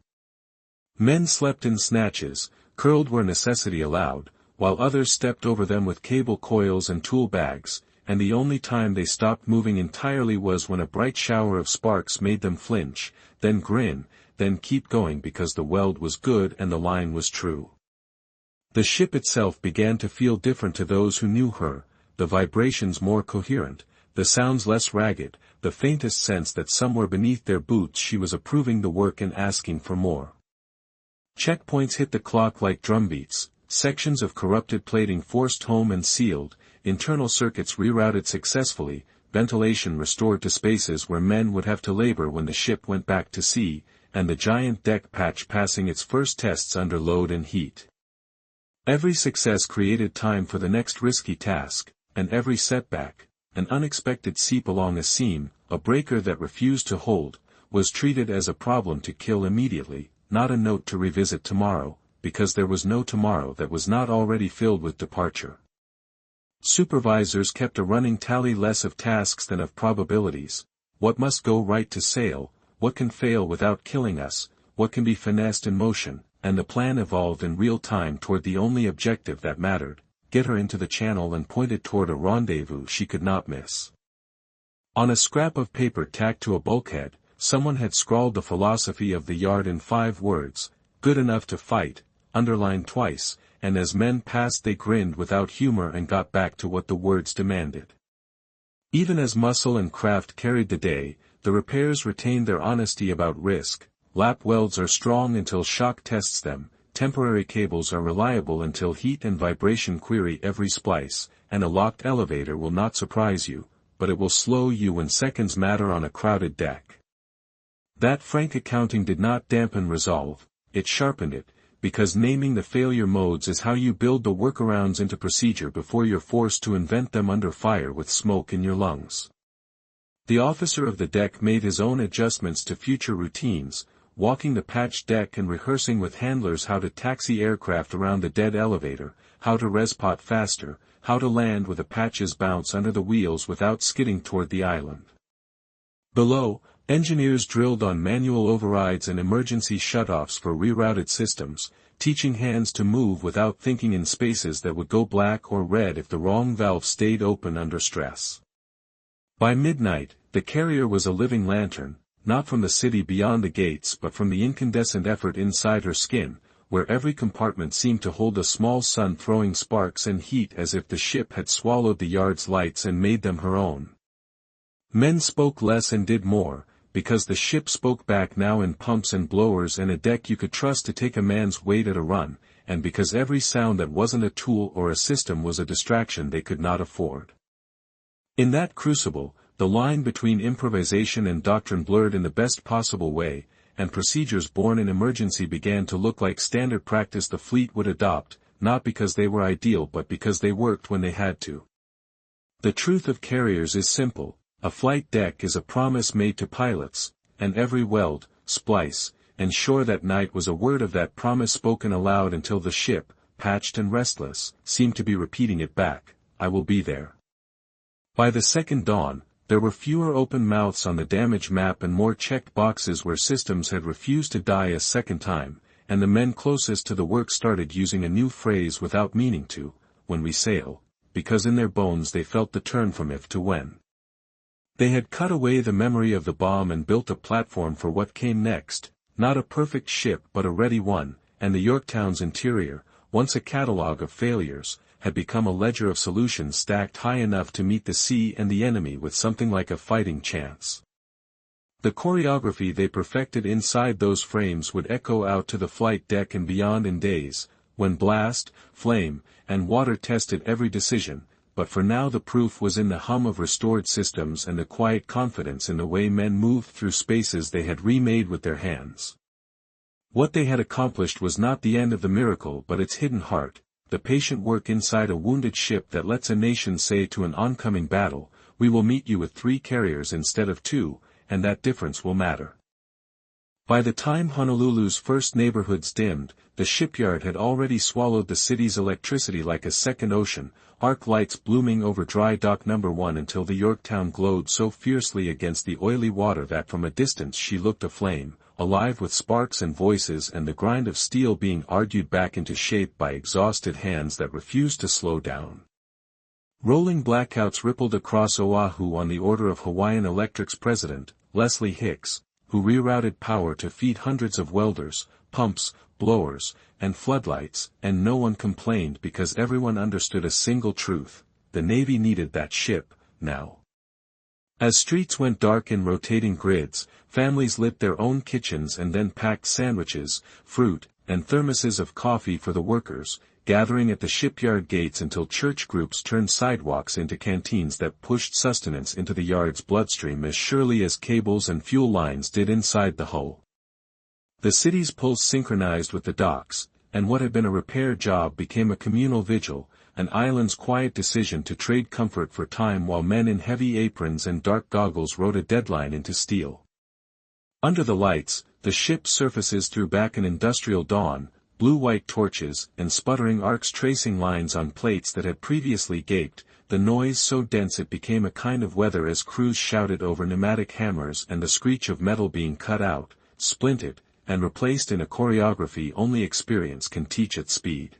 Men slept in snatches, curled where necessity allowed, while others stepped over them with cable coils and tool bags, and the only time they stopped moving entirely was when a bright shower of sparks made them flinch, then grin, then keep going because the weld was good and the line was true. The ship itself began to feel different to those who knew her, the vibrations more coherent, the sounds less ragged, the faintest sense that somewhere beneath their boots she was approving the work and asking for more. Checkpoints hit the clock like drumbeats, sections of corrupted plating forced home and sealed, internal circuits rerouted successfully, ventilation restored to spaces where men would have to labor when the ship went back to sea, and the giant deck patch passing its first tests under load and heat. Every success created time for the next risky task, and every setback, an unexpected seep along a seam, a breaker that refused to hold, was treated as a problem to kill immediately, not a note to revisit tomorrow, because there was no tomorrow that was not already filled with departure. Supervisors kept a running tally less of tasks than of probabilities. What must go right to sail, what can fail without killing us, what can be finessed in motion, and the plan evolved in real time toward the only objective that mattered: get her into the channel and pointed toward a rendezvous she could not miss. On a scrap of paper tacked to a bulkhead, someone had scrawled the philosophy of the yard in 5 words: good enough to fight, underlined twice, and as men passed they grinned without humor and got back to what the words demanded. Even as muscle and craft carried the day, the repairs retained their honesty about risk. Lap welds are strong until shock tests them, temporary cables are reliable until heat and vibration query every splice, and a locked elevator will not surprise you, but it will slow you when seconds matter on a crowded deck. That frank accounting did not dampen resolve, it sharpened it, because naming the failure modes is how you build the workarounds into procedure before you're forced to invent them under fire with smoke in your lungs. The officer of the deck made his own adjustments to future routines, walking the patched deck and rehearsing with handlers how to taxi aircraft around the dead elevator, how to respot faster, how to land with a patch's bounce under the wheels without skidding toward the island. Below, engineers drilled on manual overrides and emergency shutoffs for rerouted systems, teaching hands to move without thinking in spaces that would go black or red if the wrong valve stayed open under stress. By midnight, the carrier was a living lantern, not from the city beyond the gates but from the incandescent effort inside her skin, where every compartment seemed to hold a small sun throwing sparks and heat as if the ship had swallowed the yard's lights and made them her own. Men spoke less and did more, because the ship spoke back now in pumps and blowers and a deck you could trust to take a man's weight at a run, and because every sound that wasn't a tool or a system was a distraction they could not afford. In that crucible, the line between improvisation and doctrine blurred in the best possible way, and procedures born in emergency began to look like standard practice the fleet would adopt, not because they were ideal but because they worked when they had to. The truth of carriers is simple: a flight deck is a promise made to pilots, and every weld, splice, and shore that night was a word of that promise spoken aloud until the ship, patched and restless, seemed to be repeating it back: I will be there. By the second dawn, there were fewer open mouths on the damage map and more checked boxes where systems had refused to die a second time, and the men closest to the work started using a new phrase without meaning to: when we sail, because in their bones they felt the turn from if to when. They had cut away the memory of the bomb and built a platform for what came next, not a perfect ship but a ready one, and the Yorktown's interior, once a catalogue of failures, had become a ledger of solutions stacked high enough to meet the sea and the enemy with something like a fighting chance. The choreography they perfected inside those frames would echo out to the flight deck and beyond in days, when blast, flame, and water tested every decision, but for now the proof was in the hum of restored systems and the quiet confidence in the way men moved through spaces they had remade with their hands. What they had accomplished was not the end of the miracle but its hidden heart, the patient work inside a wounded ship that lets a nation say to an oncoming battle, we will meet you with 3 carriers instead of 2, and that difference will matter. By the time Honolulu's first neighborhoods dimmed, the shipyard had already swallowed the city's electricity like a second ocean, arc lights blooming over dry dock number 1 until the Yorktown glowed so fiercely against the oily water that from a distance she looked aflame, alive with sparks and voices and the grind of steel being argued back into shape by exhausted hands that refused to slow down. Rolling blackouts rippled across Oahu on the order of Hawaiian Electric's president, Leslie Hicks, who rerouted power to feed hundreds of welders, pumps, blowers, and floodlights, and no one complained because everyone understood a single truth: the Navy needed that ship, now. As streets went dark in rotating grids, families lit their own kitchens and then packed sandwiches, fruit, and thermoses of coffee for the workers, gathering at the shipyard gates until church groups turned sidewalks into canteens that pushed sustenance into the yard's bloodstream as surely as cables and fuel lines did inside the hull. The city's pulse synchronized with the docks, and what had been a repair job became a communal vigil, an island's quiet decision to trade comfort for time while men in heavy aprons and dark goggles wrote a deadline into steel. Under the lights, the ship surfaces threw back an industrial dawn, blue-white torches and sputtering arcs tracing lines on plates that had previously gaped, the noise so dense it became a kind of weather as crews shouted over pneumatic hammers and the screech of metal being cut out, splintered, and replaced in a choreography only experience can teach at speed.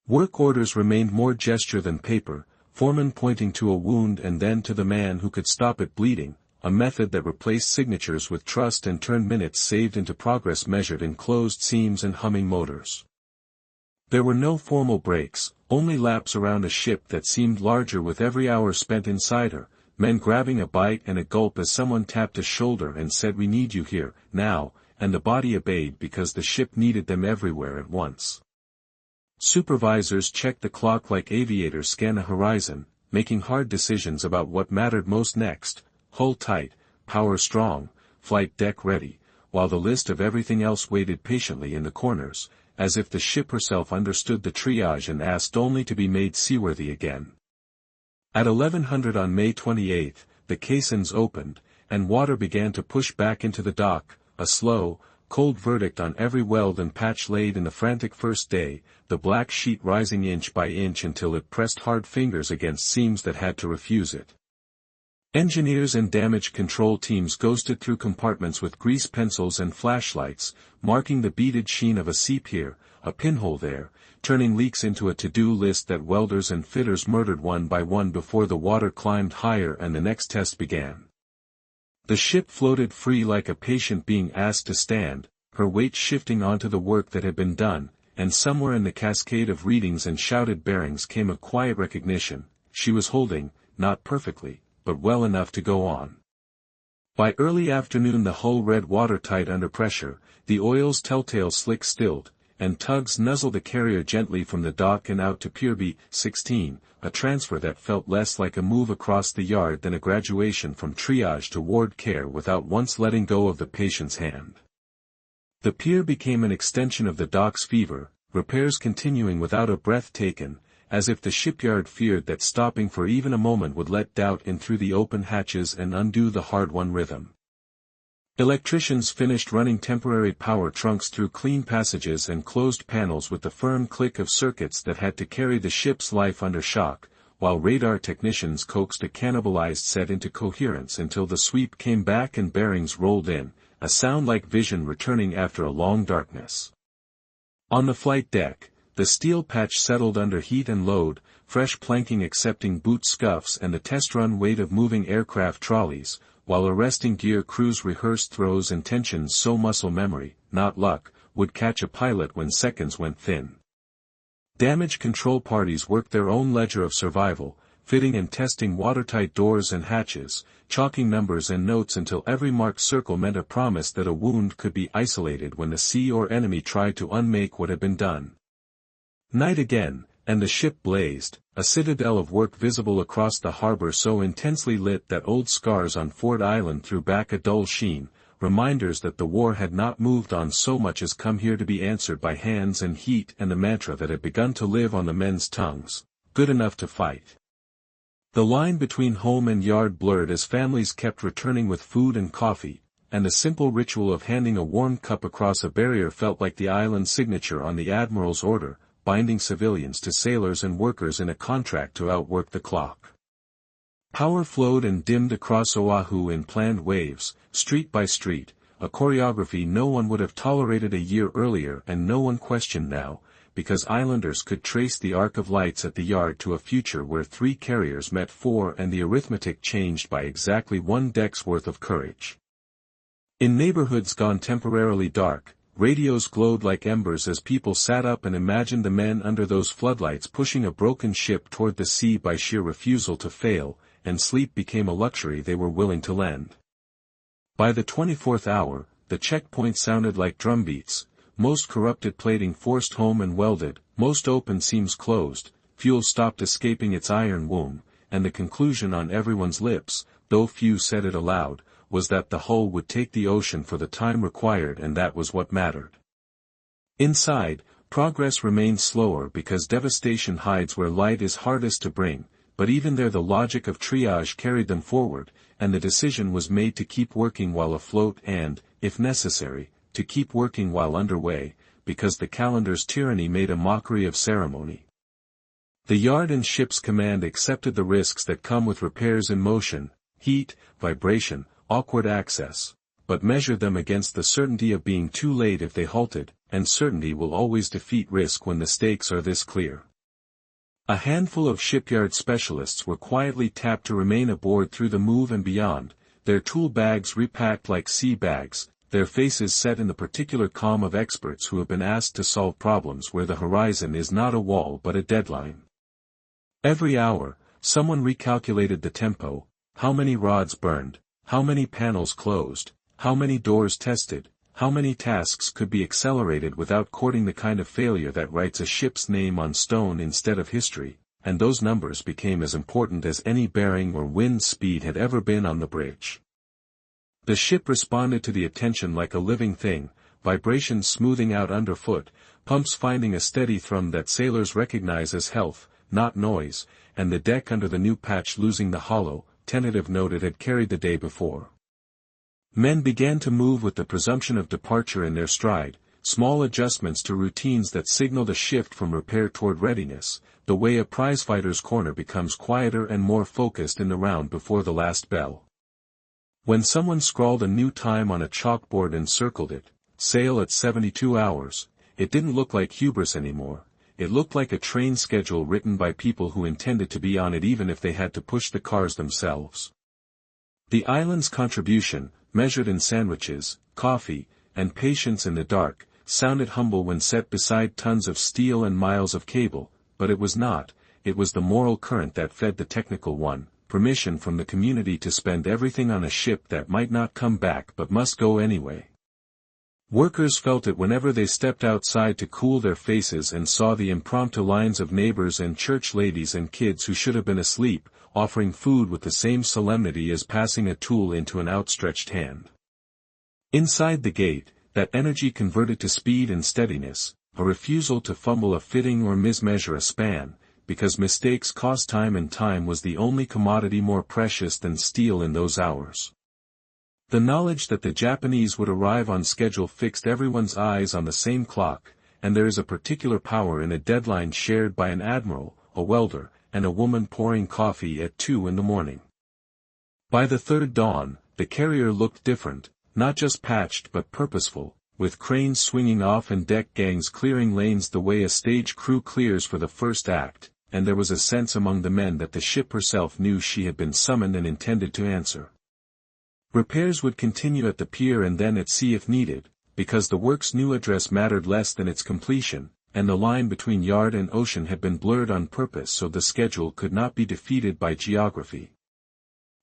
Work orders remained more gesture than paper, foremen pointing to a wound and then to the man who could stop it bleeding, a method that replaced signatures with trust and turned minutes saved into progress measured in closed seams and humming motors. There were no formal breaks, only laps around a ship that seemed larger with every hour spent inside her, men grabbing a bite and a gulp as someone tapped a shoulder and said we need you here, now, and the body obeyed because the ship needed them everywhere at once. Supervisors checked the clock like aviators scan a horizon, making hard decisions about what mattered most next, hull tight, power strong, flight deck ready, while the list of everything else waited patiently in the corners, as if the ship herself understood the triage and asked only to be made seaworthy again. At 1100 on May 28, the caissons opened, and water began to push back into the dock, a slow, cold verdict on every weld and patch laid in the frantic first day, the black sheet rising inch by inch until it pressed hard fingers against seams that had to refuse it. Engineers and damage control teams ghosted through compartments with grease pencils and flashlights, marking the beaded sheen of a seep here, a pinhole there, turning leaks into a to-do list that welders and fitters murdered one by one before the water climbed higher and the next test began. The ship floated free like a patient being asked to stand, her weight shifting onto the work that had been done, and somewhere in the cascade of readings and shouted bearings came a quiet recognition, she was holding, not perfectly, but well enough to go on. By early afternoon the hull read watertight under pressure, the oil's telltale slick stilled, and tugs nuzzled the carrier gently from the dock and out to Pier 16, a transfer that felt less like a move across the yard than a graduation from triage to ward care without once letting go of the patient's hand. The pier became an extension of the dock's fever, repairs continuing without a breath taken, as if the shipyard feared that stopping for even a moment would let doubt in through the open hatches and undo the hard-won rhythm. Electricians finished running temporary power trunks through clean passages and closed panels with the firm click of circuits that had to carry the ship's life under shock, while radar technicians coaxed a cannibalized set into coherence until the sweep came back and bearings rolled in, a sound like vision returning after a long darkness. On the flight deck, the steel patch settled under heat and load, fresh planking accepting boot scuffs and the test run weight of moving aircraft trolleys, while arresting gear crews rehearsed throws and tensions so muscle memory, not luck, would catch a pilot when seconds went thin. Damage control parties worked their own ledger of survival, fitting and testing watertight doors and hatches, chalking numbers and notes until every marked circle meant a promise that a wound could be isolated when the sea or enemy tried to unmake what had been done. Night again, and the ship blazed, a citadel of work visible across the harbor so intensely lit that old scars on Ford Island threw back a dull sheen, reminders that the war had not moved on so much as come here to be answered by hands and heat and the mantra that had begun to live on the men's tongues, good enough to fight. The line between home and yard blurred as families kept returning with food and coffee, and the simple ritual of handing a warm cup across a barrier felt like the island's signature on the admiral's order, binding civilians to sailors and workers in a contract to outwork the clock. Power flowed and dimmed across Oahu in planned waves, street by street, a choreography no one would have tolerated a year earlier and no one questioned now, because islanders could trace the arc of lights at the yard to a future where 3 carriers met 4 and the arithmetic changed by exactly 1 deck's worth of courage. In neighborhoods gone temporarily dark, radios glowed like embers as people sat up and imagined the men under those floodlights pushing a broken ship toward the sea by sheer refusal to fail, and sleep became a luxury they were willing to lend. By the 24th hour, the checkpoint sounded like drumbeats, most corrupted plating forced home and welded, most open seams closed, fuel stopped escaping its iron womb, and the conclusion on everyone's lips, though few said it aloud, was that the hull would take the ocean for the time required, and that was what mattered. Inside, progress remained slower because devastation hides where light is hardest to bring, but even there the logic of triage carried them forward, and the decision was made to keep working while afloat and, if necessary, to keep working while underway, because the calendar's tyranny made a mockery of ceremony. The yard and ship's command accepted the risks that come with repairs in motion, heat, vibration, awkward access, but measured them against the certainty of being too late if they halted, and certainty will always defeat risk when the stakes are this clear. A handful of shipyard specialists were quietly tapped to remain aboard through the move and beyond, their tool bags repacked like sea bags, their faces set in the particular calm of experts who have been asked to solve problems where the horizon is not a wall but a deadline. Every hour, someone recalculated the tempo, how many rods burned, how many panels closed, how many doors tested, how many tasks could be accelerated without courting the kind of failure that writes a ship's name on stone instead of history, and those numbers became as important as any bearing or wind speed had ever been on the bridge. The ship responded to the attention like a living thing, vibrations smoothing out underfoot, pumps finding a steady thrum that sailors recognize as health, not noise, and the deck under the new patch losing the hollow, tentative note it had carried the day before. Men began to move with the presumption of departure in their stride, small adjustments to routines that signaled a shift from repair toward readiness, the way a prizefighter's corner becomes quieter and more focused in the round before the last bell. When someone scrawled a new time on a chalkboard and circled it, sail at 72 hours, it didn't look like hubris anymore, it looked like a train schedule written by people who intended to be on it even if they had to push the cars themselves. The island's contribution, measured in sandwiches, coffee, and patience in the dark, sounded humble when set beside tons of steel and miles of cable, but it was not, it was the moral current that fed the technical one, permission from the community to spend everything on a ship that might not come back but must go anyway. Workers felt it whenever they stepped outside to cool their faces and saw the impromptu lines of neighbors and church ladies and kids who should have been asleep, offering food with the same solemnity as passing a tool into an outstretched hand. Inside the gate, that energy converted to speed and steadiness, a refusal to fumble a fitting or mismeasure a span, because mistakes cost time and time was the only commodity more precious than steel in those hours. The knowledge that the Japanese would arrive on schedule fixed everyone's eyes on the same clock, and there is a particular power in a deadline shared by an admiral, a welder, and a woman pouring coffee at 2 in the morning. By the third dawn, the carrier looked different, not just patched but purposeful, with cranes swinging off and deck gangs clearing lanes the way a stage crew clears for the first act, and there was a sense among the men that the ship herself knew she had been summoned and intended to answer. Repairs would continue at the pier and then at sea if needed, because the work's new address mattered less than its completion, and the line between yard and ocean had been blurred on purpose so the schedule could not be defeated by geography.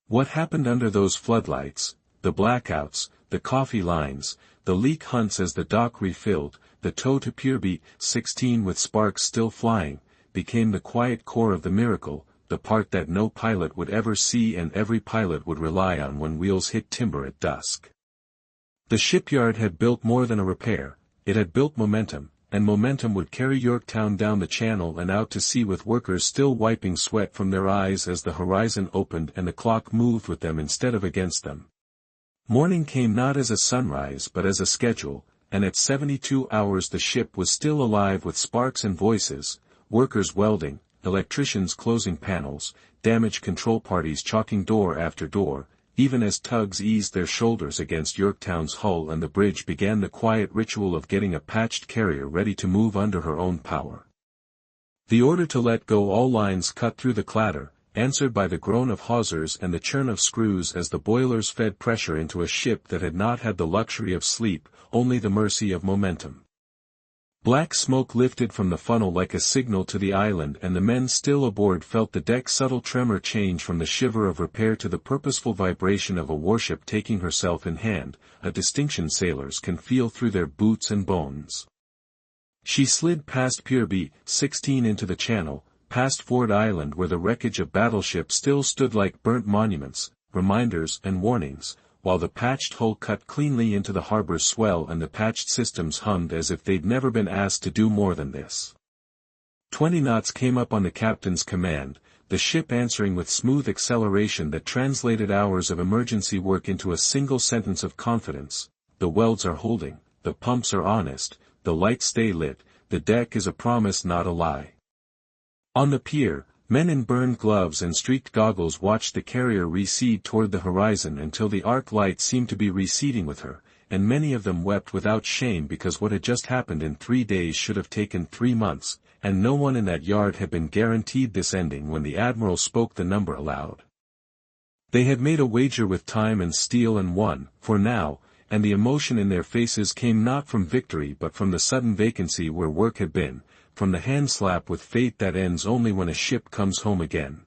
What happened under those floodlights, the blackouts, the coffee lines, the leak hunts as the dock refilled, the tow to pier B-16 with sparks still flying, became the quiet core of the miracle, the part that no pilot would ever see and every pilot would rely on when wheels hit timber at dusk. The shipyard had built more than a repair, it had built momentum, and momentum would carry Yorktown down the channel and out to sea with workers still wiping sweat from their eyes as the horizon opened and the clock moved with them instead of against them. Morning came not as a sunrise but as a schedule, and at 72 hours the ship was still alive with sparks and voices, workers welding, electricians closing panels, damage control parties chalking door after door, even as tugs eased their shoulders against Yorktown's hull and the bridge began the quiet ritual of getting a patched carrier ready to move under her own power. The order to let go all lines cut through the clatter, answered by the groan of hawsers and the churn of screws as the boilers fed pressure into a ship that had not had the luxury of sleep, only the mercy of momentum. Black smoke lifted from the funnel like a signal to the island, and the men still aboard felt the deck's subtle tremor change from the shiver of repair to the purposeful vibration of a warship taking herself in hand, a distinction sailors can feel through their boots and bones. She slid past Pier B-16 into the channel, past Ford Island where the wreckage of battleships still stood like burnt monuments, reminders and warnings, while the patched hull cut cleanly into the harbor's swell and the patched systems hummed as if they'd never been asked to do more than this. 20 knots came up on the captain's command, the ship answering with smooth acceleration that translated hours of emergency work into a single sentence of confidence. The welds are holding, the pumps are honest, the lights stay lit, the deck is a promise not a lie. On the pier, men in burned gloves and streaked goggles watched the carrier recede toward the horizon until the arc light seemed to be receding with her, and many of them wept without shame because what had just happened in 3 days should have taken 3 months, and no one in that yard had been guaranteed this ending when the admiral spoke the number aloud. They had made a wager with time and steel and won, for now, and the emotion in their faces came not from victory but from the sudden vacancy where work had been, from the hand-slap with fate that ends only when a ship comes home again.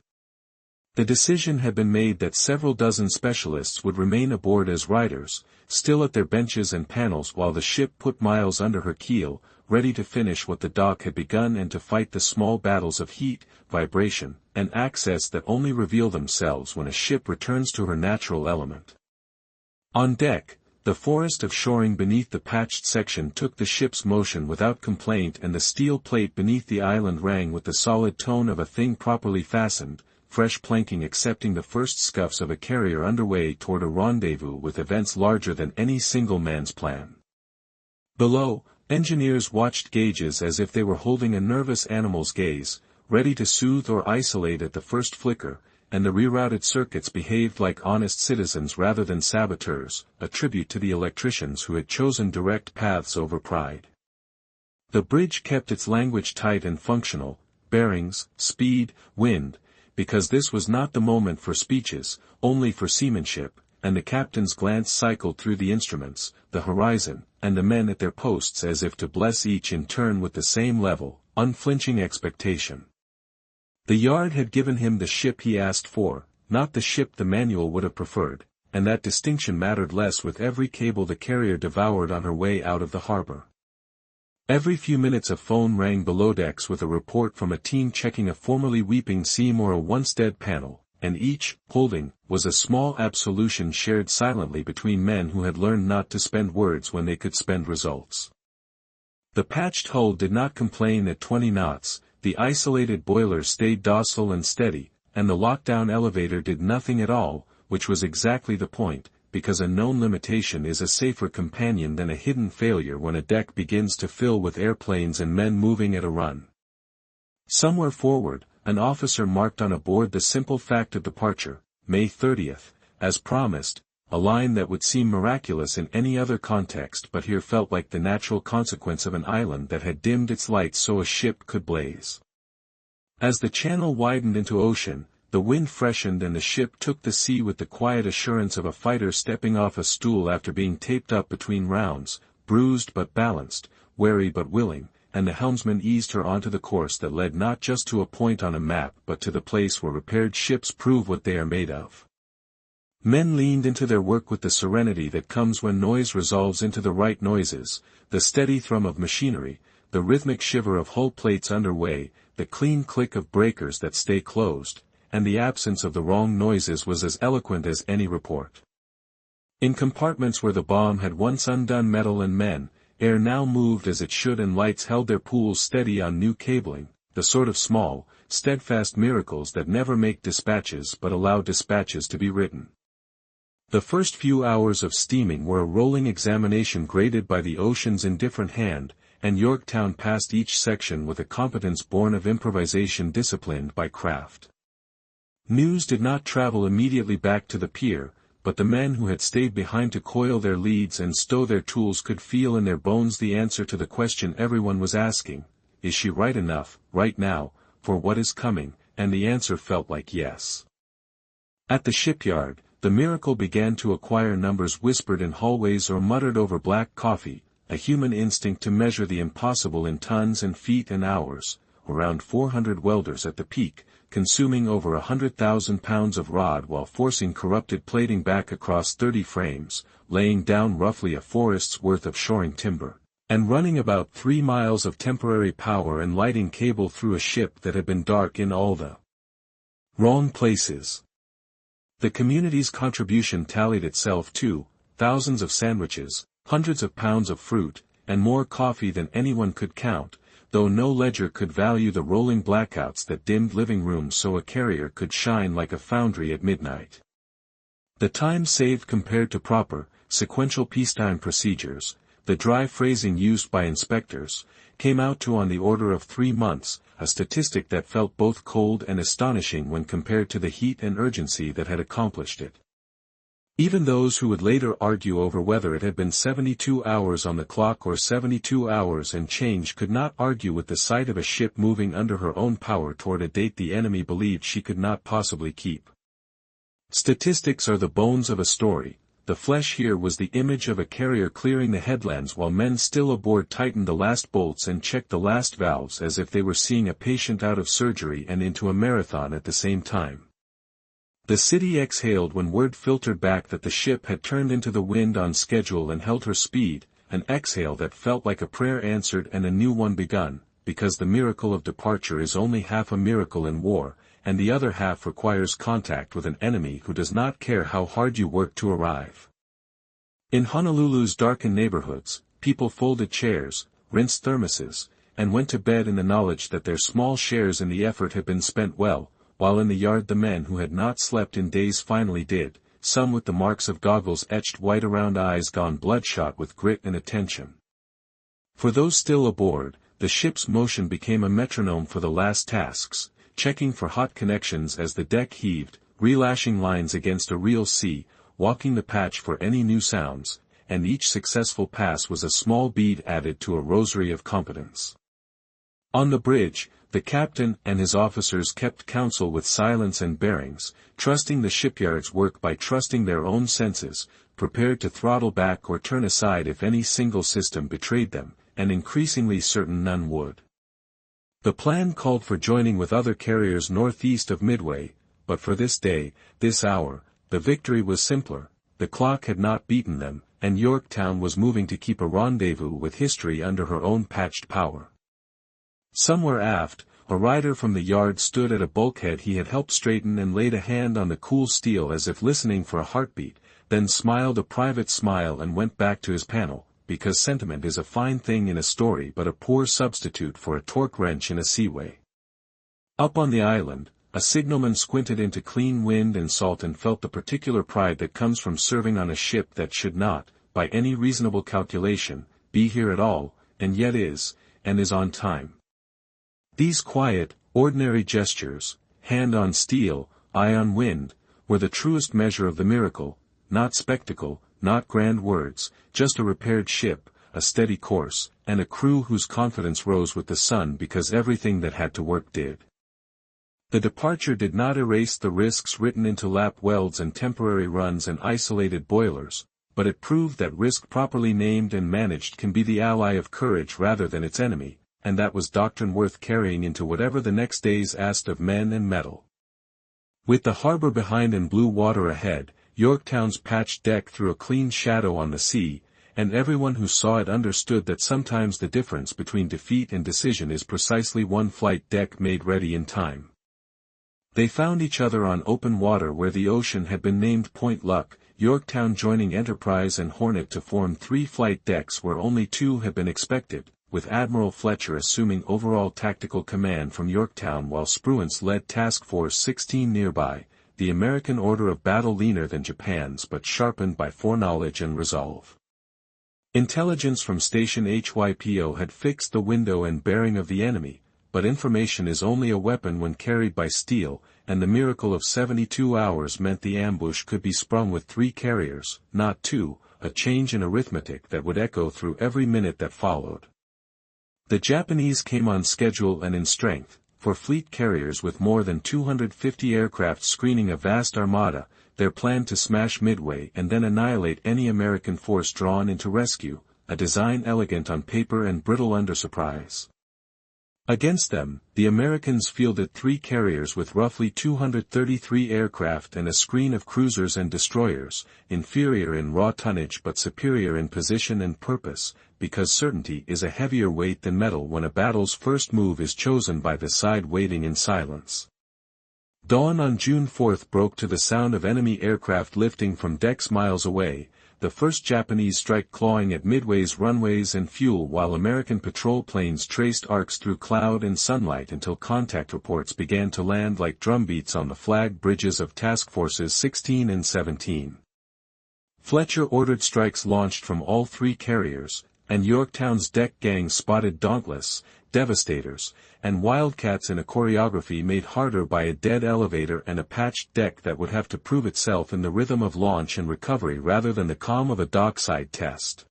The decision had been made that several dozen specialists would remain aboard as riders, still at their benches and panels while the ship put miles under her keel, ready to finish what the dock had begun and to fight the small battles of heat, vibration, and access that only reveal themselves when a ship returns to her natural element. On deck, the forest of shoring beneath the patched section took the ship's motion without complaint, and the steel plate beneath the island rang with the solid tone of a thing properly fastened, fresh planking accepting the first scuffs of a carrier underway toward a rendezvous with events larger than any single man's plan. Below, engineers watched gauges as if they were holding a nervous animal's gaze, ready to soothe or isolate at the first flicker, and the rerouted circuits behaved like honest citizens rather than saboteurs, a tribute to the electricians who had chosen direct paths over pride. The bridge kept its language tight and functional, bearings, speed, wind, because this was not the moment for speeches, only for seamanship, and the captain's glance cycled through the instruments, the horizon, and the men at their posts as if to bless each in turn with the same level, unflinching expectation. The yard had given him the ship he asked for, not the ship the manual would have preferred, and that distinction mattered less with every cable the carrier devoured on her way out of the harbor. Every few minutes a phone rang below decks with a report from a team checking a formerly weeping seam or a once dead panel, and each, holding, was a small absolution shared silently between men who had learned not to spend words when they could spend results. The patched hull did not complain at 20 knots, the isolated boiler stayed docile and steady, and the lockdown elevator did nothing at all, which was exactly the point, because a known limitation is a safer companion than a hidden failure when a deck begins to fill with airplanes and men moving at a run. Somewhere forward, an officer marked on a board the simple fact of departure, May 30th, as promised, a line that would seem miraculous in any other context but here felt like the natural consequence of an island that had dimmed its lights so a ship could blaze. As the channel widened into ocean, the wind freshened and the ship took the sea with the quiet assurance of a fighter stepping off a stool after being taped up between rounds, bruised but balanced, wary but willing, and the helmsman eased her onto the course that led not just to a point on a map but to the place where repaired ships prove what they are made of. Men leaned into their work with the serenity that comes when noise resolves into the right noises, the steady thrum of machinery, the rhythmic shiver of hull plates underway, the clean click of breakers that stay closed, and the absence of the wrong noises was as eloquent as any report. In compartments where the bomb had once undone metal and men, air now moved as it should and lights held their pools steady on new cabling, the sort of small, steadfast miracles that never make dispatches but allow dispatches to be written. The first few hours of steaming were a rolling examination graded by the ocean's indifferent hand, and Yorktown passed each section with a competence born of improvisation disciplined by craft. News did not travel immediately back to the pier, but the men who had stayed behind to coil their leads and stow their tools could feel in their bones the answer to the question everyone was asking, is she right enough, right now, for what is coming, and the answer felt like yes. At the shipyard, the miracle began to acquire numbers whispered in hallways or muttered over black coffee, a human instinct to measure the impossible in tons and feet and hours, around 400 welders at the peak, consuming over 100,000 pounds of rod while forcing corrupted plating back across 30 frames, laying down roughly a forest's worth of shoring timber, and running about 3 miles of temporary power and lighting cable through a ship that had been dark in all the wrong places. The community's contribution tallied itself to thousands of sandwiches, hundreds of pounds of fruit, and more coffee than anyone could count, though no ledger could value the rolling blackouts that dimmed living rooms so a carrier could shine like a foundry at midnight. The time saved compared to proper, sequential peacetime procedures, the dry phrasing used by inspectors, came out to on the order of 3 months, a statistic that felt both cold and astonishing when compared to the heat and urgency that had accomplished it. Even those who would later argue over whether it had been 72 hours on the clock or 72 hours and change could not argue with the sight of a ship moving under her own power toward a date the enemy believed she could not possibly keep. Statistics are the bones of a story. The flesh here was the image of a carrier clearing the headlands while men still aboard tightened the last bolts and checked the last valves as if they were seeing a patient out of surgery and into a marathon at the same time. The city exhaled when word filtered back that the ship had turned into the wind on schedule and held her speed, an exhale that felt like a prayer answered and a new one begun, because the miracle of departure is only half a miracle in war, and the other half requires contact with an enemy who does not care how hard you work to arrive. In Honolulu's darkened neighborhoods, people folded chairs, rinsed thermoses, and went to bed in the knowledge that their small shares in the effort had been spent well, while in the yard the men who had not slept in days finally did, some with the marks of goggles etched white around eyes gone bloodshot with grit and attention. For those still aboard, the ship's motion became a metronome for the last tasks, checking for hot connections as the deck heaved, relashing lines against a real sea, walking the patch for any new sounds, and each successful pass was a small bead added to a rosary of competence. On the bridge, the captain and his officers kept counsel with silence and bearings, trusting the shipyard's work by trusting their own senses, prepared to throttle back or turn aside if any single system betrayed them, and increasingly certain none would. The plan called for joining with other carriers northeast of Midway, but for this day, this hour, the victory was simpler. The clock had not beaten them, and Yorktown was moving to keep a rendezvous with history under her own patched power. Somewhere aft, a rider from the yard stood at a bulkhead he had helped straighten and laid a hand on the cool steel as if listening for a heartbeat, then smiled a private smile and went back to his panel, because sentiment is a fine thing in a story but a poor substitute for a torque wrench in a seaway. Up on the island, a signalman squinted into clean wind and salt and felt the particular pride that comes from serving on a ship that should not, by any reasonable calculation, be here at all, and yet is, and is on time. These quiet, ordinary gestures, hand on steel, eye on wind, were the truest measure of the miracle, not spectacle, not grand words, just a repaired ship, a steady course, and a crew whose confidence rose with the sun because everything that had to work did. The departure did not erase the risks written into lap welds and temporary runs and isolated boilers, but it proved that risk properly named and managed can be the ally of courage rather than its enemy, and that was doctrine worth carrying into whatever the next days asked of men and metal. With the harbor behind and blue water ahead, Yorktown's patched deck threw a clean shadow on the sea, and everyone who saw it understood that sometimes the difference between defeat and decision is precisely one flight deck made ready in time. They found each other on open water where the ocean had been named Point Luck, Yorktown joining Enterprise and Hornet to form 3 flight decks where only 2 had been expected, with Admiral Fletcher assuming overall tactical command from Yorktown while Spruance led Task Force 16 nearby, the American order of battle leaner than Japan's but sharpened by foreknowledge and resolve. Intelligence from Station HYPO had fixed the window and bearing of the enemy, but information is only a weapon when carried by steel, and the miracle of 72 hours meant the ambush could be sprung with 3 carriers, not 2, a change in arithmetic that would echo through every minute that followed. The Japanese came on schedule and in strength, for fleet carriers with more than 250 aircraft screening a vast armada, their plan to smash Midway and then annihilate any American force drawn into rescue, a design elegant on paper and brittle under surprise. Against them, the Americans fielded 3 carriers with roughly 233 aircraft and a screen of cruisers and destroyers, inferior in raw tonnage but superior in position and purpose, because certainty is a heavier weight than metal when a battle's first move is chosen by the side waiting in silence. Dawn on June 4 broke to the sound of enemy aircraft lifting from decks miles away, the first Japanese strike clawing at Midway's runways and fuel while American patrol planes traced arcs through cloud and sunlight until contact reports began to land like drumbeats on the flag bridges of Task Forces 16 and 17. Fletcher ordered strikes launched from all 3 carriers, and Yorktown's deck gang spotted Dauntless, Devastators, and Wildcats in a choreography made harder by a dead elevator and a patched deck that would have to prove itself in the rhythm of launch and recovery rather than the calm of a dockside test.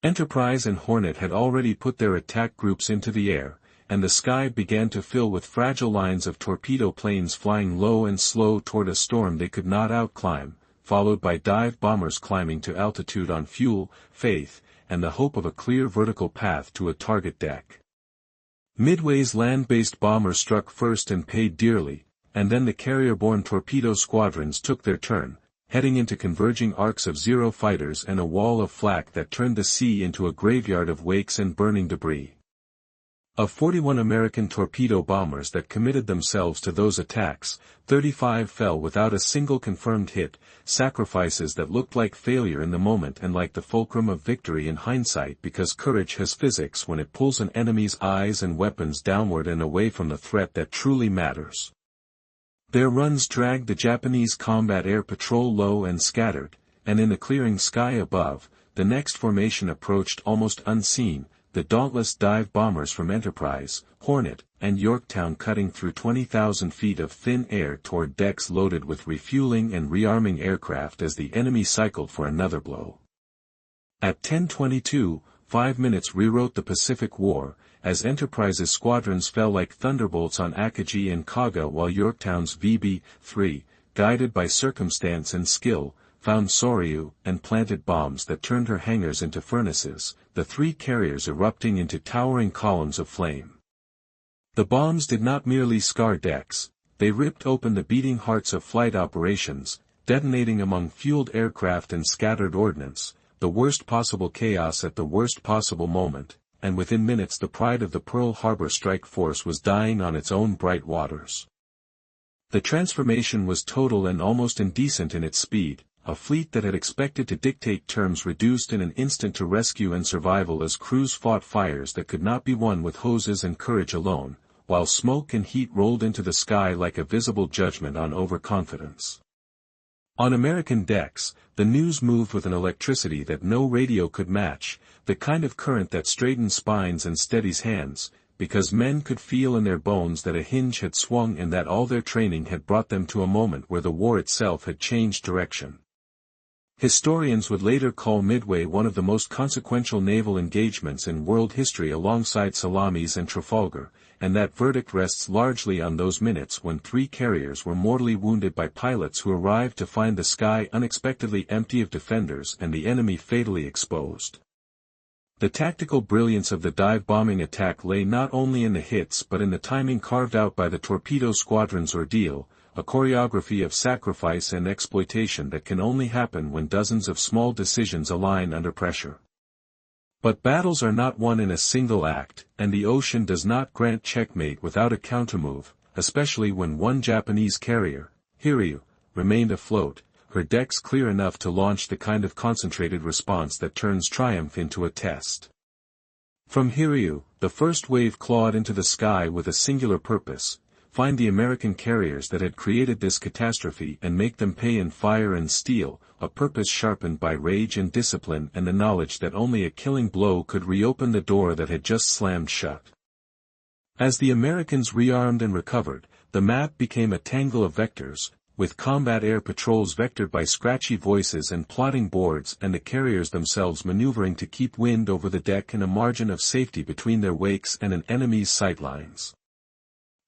Enterprise and Hornet had already put their attack groups into the air, and the sky began to fill with fragile lines of torpedo planes flying low and slow toward a storm they could not outclimb, followed by dive bombers climbing to altitude on fuel, faith, and the hope of a clear vertical path to a target deck. Midway's land-based bombers struck first and paid dearly, and then the carrier-borne torpedo squadrons took their turn, heading into converging arcs of Zero fighters and a wall of flak that turned the sea into a graveyard of wakes and burning debris. Of 41 American torpedo bombers that committed themselves to those attacks, 35 fell without a single confirmed hit, sacrifices that looked like failure in the moment and like the fulcrum of victory in hindsight because courage has physics when it pulls an enemy's eyes and weapons downward and away from the threat that truly matters. Their runs dragged the Japanese combat air patrol low and scattered, and in the clearing sky above, the next formation approached almost unseen, the dauntless dive bombers from Enterprise, Hornet, and Yorktown cutting through 20,000 feet of thin air toward decks loaded with refueling and rearming aircraft as the enemy cycled for another blow. At 10:22, 5 minutes rewrote the Pacific War, as Enterprise's squadrons fell like thunderbolts on Akagi and Kaga while Yorktown's VB-3, guided by circumstance and skill, found Soryu and planted bombs that turned her hangars into furnaces, the 3 carriers erupting into towering columns of flame. The bombs did not merely scar decks, they ripped open the beating hearts of flight operations, detonating among fueled aircraft and scattered ordnance, the worst possible chaos at the worst possible moment, and within minutes the pride of the Pearl Harbor strike force was dying on its own bright waters. The transformation was total and almost indecent in its speed. A fleet that had expected to dictate terms reduced in an instant to rescue and survival as crews fought fires that could not be won with hoses and courage alone, while smoke and heat rolled into the sky like a visible judgment on overconfidence. On American decks, the news moved with an electricity that no radio could match, the kind of current that straightens spines and steadies hands, because men could feel in their bones that a hinge had swung and that all their training had brought them to a moment where the war itself had changed direction. Historians would later call Midway one of the most consequential naval engagements in world history alongside Salamis and Trafalgar, and that verdict rests largely on those minutes when 3 carriers were mortally wounded by pilots who arrived to find the sky unexpectedly empty of defenders and the enemy fatally exposed. The tactical brilliance of the dive-bombing attack lay not only in the hits but in the timing carved out by the torpedo squadron's ordeal, a choreography of sacrifice and exploitation that can only happen when dozens of small decisions align under pressure. But battles are not won in a single act, and the ocean does not grant checkmate without a countermove, especially when one Japanese carrier, Hiryu, remained afloat, her decks clear enough to launch the kind of concentrated response that turns triumph into a test. From Hiryu, the first wave clawed into the sky with a singular purpose: find the American carriers that had created this catastrophe and make them pay in fire and steel, a purpose sharpened by rage and discipline and the knowledge that only a killing blow could reopen the door that had just slammed shut. As the Americans rearmed and recovered, the map became a tangle of vectors, with combat air patrols vectored by scratchy voices and plotting boards and the carriers themselves maneuvering to keep wind over the deck and a margin of safety between their wakes and an enemy's sightlines.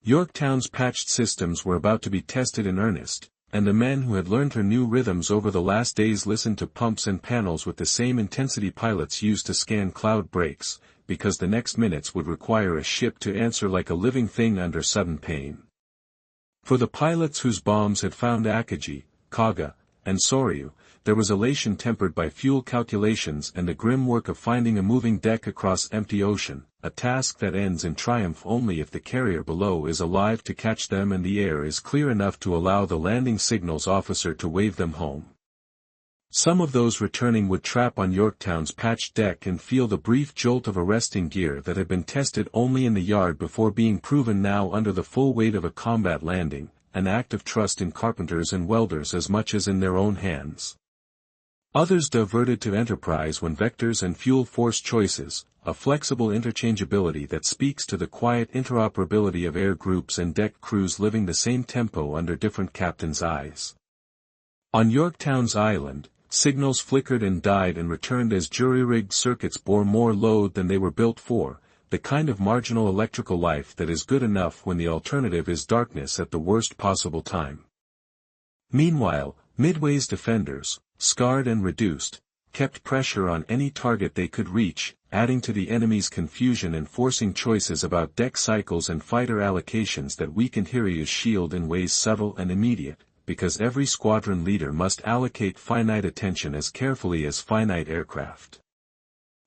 Yorktown's patched systems were about to be tested in earnest, and the men who had learned her new rhythms over the last days listened to pumps and panels with the same intensity pilots used to scan cloud breaks, because the next minutes would require a ship to answer like a living thing under sudden pain. For the pilots whose bombs had found Akagi, Kaga, and Soryu, there was elation tempered by fuel calculations and the grim work of finding a moving deck across empty ocean, a task that ends in triumph only if the carrier below is alive to catch them and the air is clear enough to allow the landing signals officer to wave them home. Some of those returning would trap on Yorktown's patched deck and feel the brief jolt of arresting gear that had been tested only in the yard before being proven now under the full weight of a combat landing, an act of trust in carpenters and welders as much as in their own hands. Others diverted to enterprise when vectors and fuel force choices, a flexible interchangeability that speaks to the quiet interoperability of air groups and deck crews living the same tempo under different captains' eyes. On Yorktown's island, signals flickered and died and returned as jury-rigged circuits bore more load than they were built for, the kind of marginal electrical life that is good enough when the alternative is darkness at the worst possible time. Meanwhile, Midway's defenders, scarred and reduced, kept pressure on any target they could reach, adding to the enemy's confusion and forcing choices about deck cycles and fighter allocations that weakened Hiryu's shield in ways subtle and immediate, because every squadron leader must allocate finite attention as carefully as finite aircraft.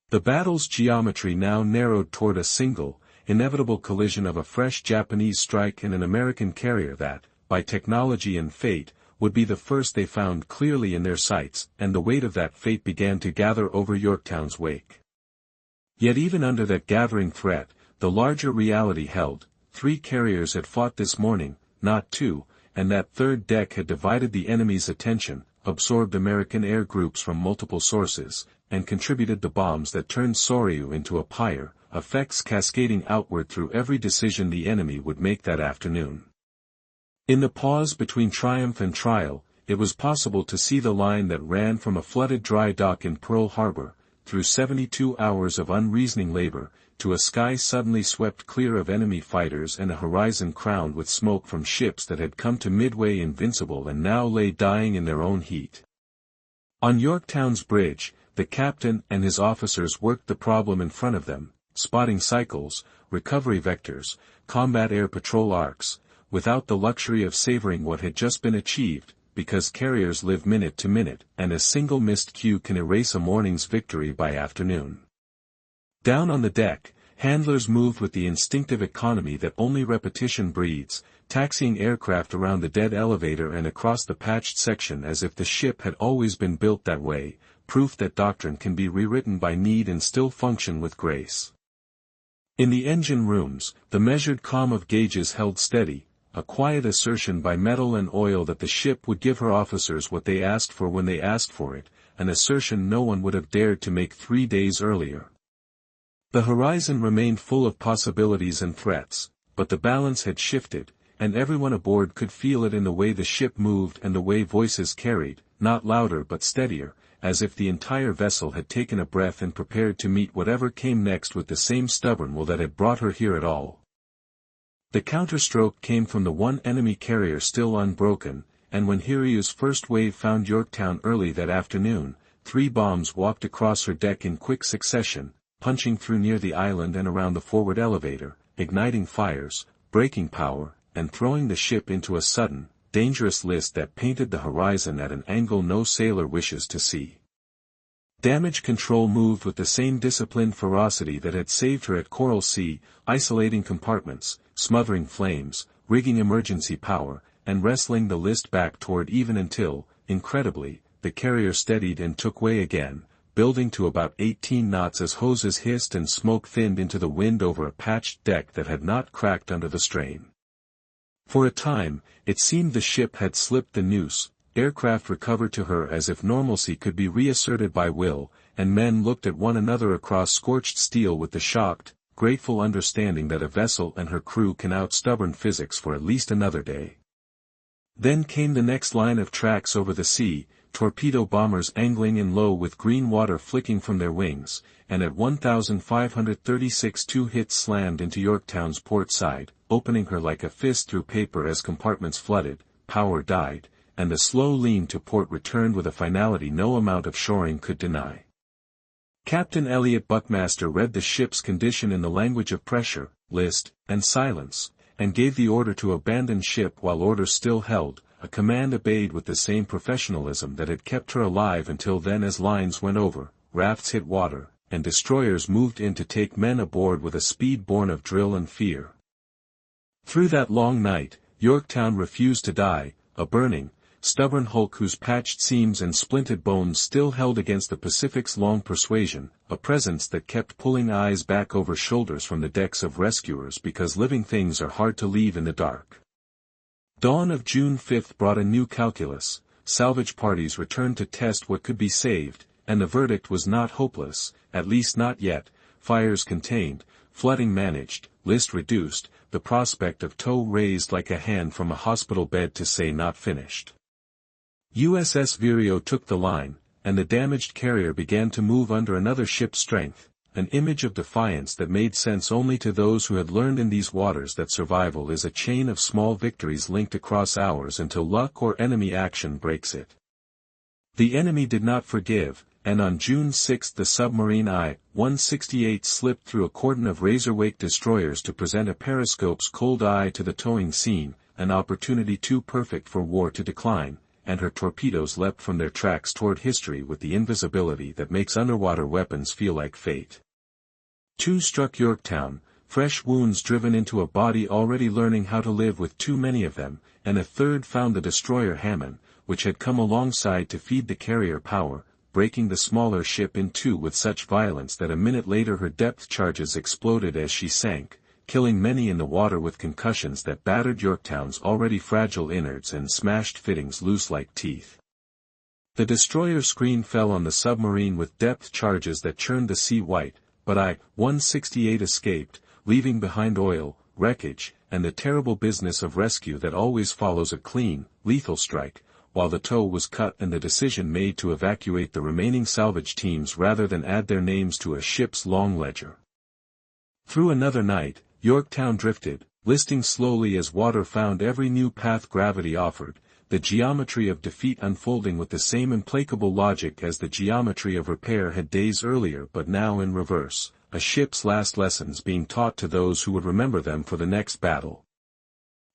The battle's geometry now narrowed toward a single, inevitable collision of a fresh Japanese strike and an American carrier that, by technology and fate, would be the first they found clearly in their sights, and the weight of that fate began to gather over Yorktown's wake. Yet even under that gathering threat, the larger reality held: 3 carriers had fought this morning, not 2, and that third deck had divided the enemy's attention, absorbed American air groups from multiple sources, and contributed the bombs that turned Soryu into a pyre, effects cascading outward through every decision the enemy would make that afternoon. In the pause between triumph and trial, it was possible to see the line that ran from a flooded dry dock in Pearl Harbor, through 72 hours of unreasoning labor, to a sky suddenly swept clear of enemy fighters and a horizon crowned with smoke from ships that had come to Midway invincible and now lay dying in their own heat. On Yorktown's bridge, the captain and his officers worked the problem in front of them, spotting cycles, recovery vectors, combat air patrol arcs, without the luxury of savoring what had just been achieved, because carriers live minute to minute, and a single missed cue can erase a morning's victory by afternoon. Down on the deck, handlers moved with the instinctive economy that only repetition breeds, taxiing aircraft around the dead elevator and across the patched section as if the ship had always been built that way, proof that doctrine can be rewritten by need and still function with grace. In the engine rooms, the measured calm of gauges held steady, a quiet assertion by metal and oil that the ship would give her officers what they asked for when they asked for it, an assertion no one would have dared to make 3 days earlier. The horizon remained full of possibilities and threats, but the balance had shifted, and everyone aboard could feel it in the way the ship moved and the way voices carried, not louder but steadier, as if the entire vessel had taken a breath and prepared to meet whatever came next with the same stubborn will that had brought her here at all. The counterstroke came from the one enemy carrier still unbroken, and when Hiryu's first wave found Yorktown early that afternoon, 3 bombs walked across her deck in quick succession, punching through near the island and around the forward elevator, igniting fires, breaking power, and throwing the ship into a sudden, dangerous list that painted the horizon at an angle no sailor wishes to see. Damage control moved with the same disciplined ferocity that had saved her at Coral Sea, isolating compartments, smothering flames, rigging emergency power, and wrestling the list back toward even until, incredibly, the carrier steadied and took way again, building to about 18 knots as hoses hissed and smoke thinned into the wind over a patched deck that had not cracked under the strain. For a time, it seemed the ship had slipped the noose. Aircraft recovered to her as if normalcy could be reasserted by will, and men looked at one another across scorched steel with the shocked, grateful understanding that a vessel and her crew can out stubborn physics for at least another day. Then came the next line of tracks over the sea, torpedo bombers angling in low with green water flicking from their wings, and at 1,536 2 hits slammed into Yorktown's port side, opening her like a fist through paper as compartments flooded, power died, and the slow lean to port returned with a finality no amount of shoring could deny. Captain Elliot Buckmaster read the ship's condition in the language of pressure, list, and silence, and gave the order to abandon ship while orders still held, a command obeyed with the same professionalism that had kept her alive until then as lines went over, rafts hit water, and destroyers moved in to take men aboard with a speed born of drill and fear. Through that long night, Yorktown refused to die, a burning, stubborn hulk whose patched seams and splinted bones still held against the Pacific's long persuasion, a presence that kept pulling eyes back over shoulders from the decks of rescuers because living things are hard to leave in the dark. Dawn of June 5 brought a new calculus, salvage parties returned to test what could be saved, and the verdict was not hopeless, at least not yet, fires contained, flooding managed, list reduced, the prospect of tow raised like a hand from a hospital bed to say not finished. USS Vireo took the line, and the damaged carrier began to move under another ship's strength, an image of defiance that made sense only to those who had learned in these waters that survival is a chain of small victories linked across hours until luck or enemy action breaks it. The enemy did not forgive, and on June 6 the submarine I-168 slipped through a cordon of razor-wake destroyers to present a periscope's cold eye to the towing scene, an opportunity too perfect for war to decline, and her torpedoes leapt from their tracks toward history with the invisibility that makes underwater weapons feel like fate. Two struck Yorktown, fresh wounds driven into a body already learning how to live with too many of them, and a third found the destroyer Hammond, which had come alongside to feed the carrier power, breaking the smaller ship in two with such violence that a minute later her depth charges exploded as she sank, killing many in the water with concussions that battered Yorktown's already fragile innards and smashed fittings loose like teeth. The destroyer screen fell on the submarine with depth charges that churned the sea white, but I-168 escaped, leaving behind oil, wreckage, and the terrible business of rescue that always follows a clean, lethal strike, while the tow was cut and the decision made to evacuate the remaining salvage teams rather than add their names to a ship's long ledger. Through another night, Yorktown drifted, listing slowly as water found every new path gravity offered, the geometry of defeat unfolding with the same implacable logic as the geometry of repair had days earlier but now in reverse, a ship's last lessons being taught to those who would remember them for the next battle.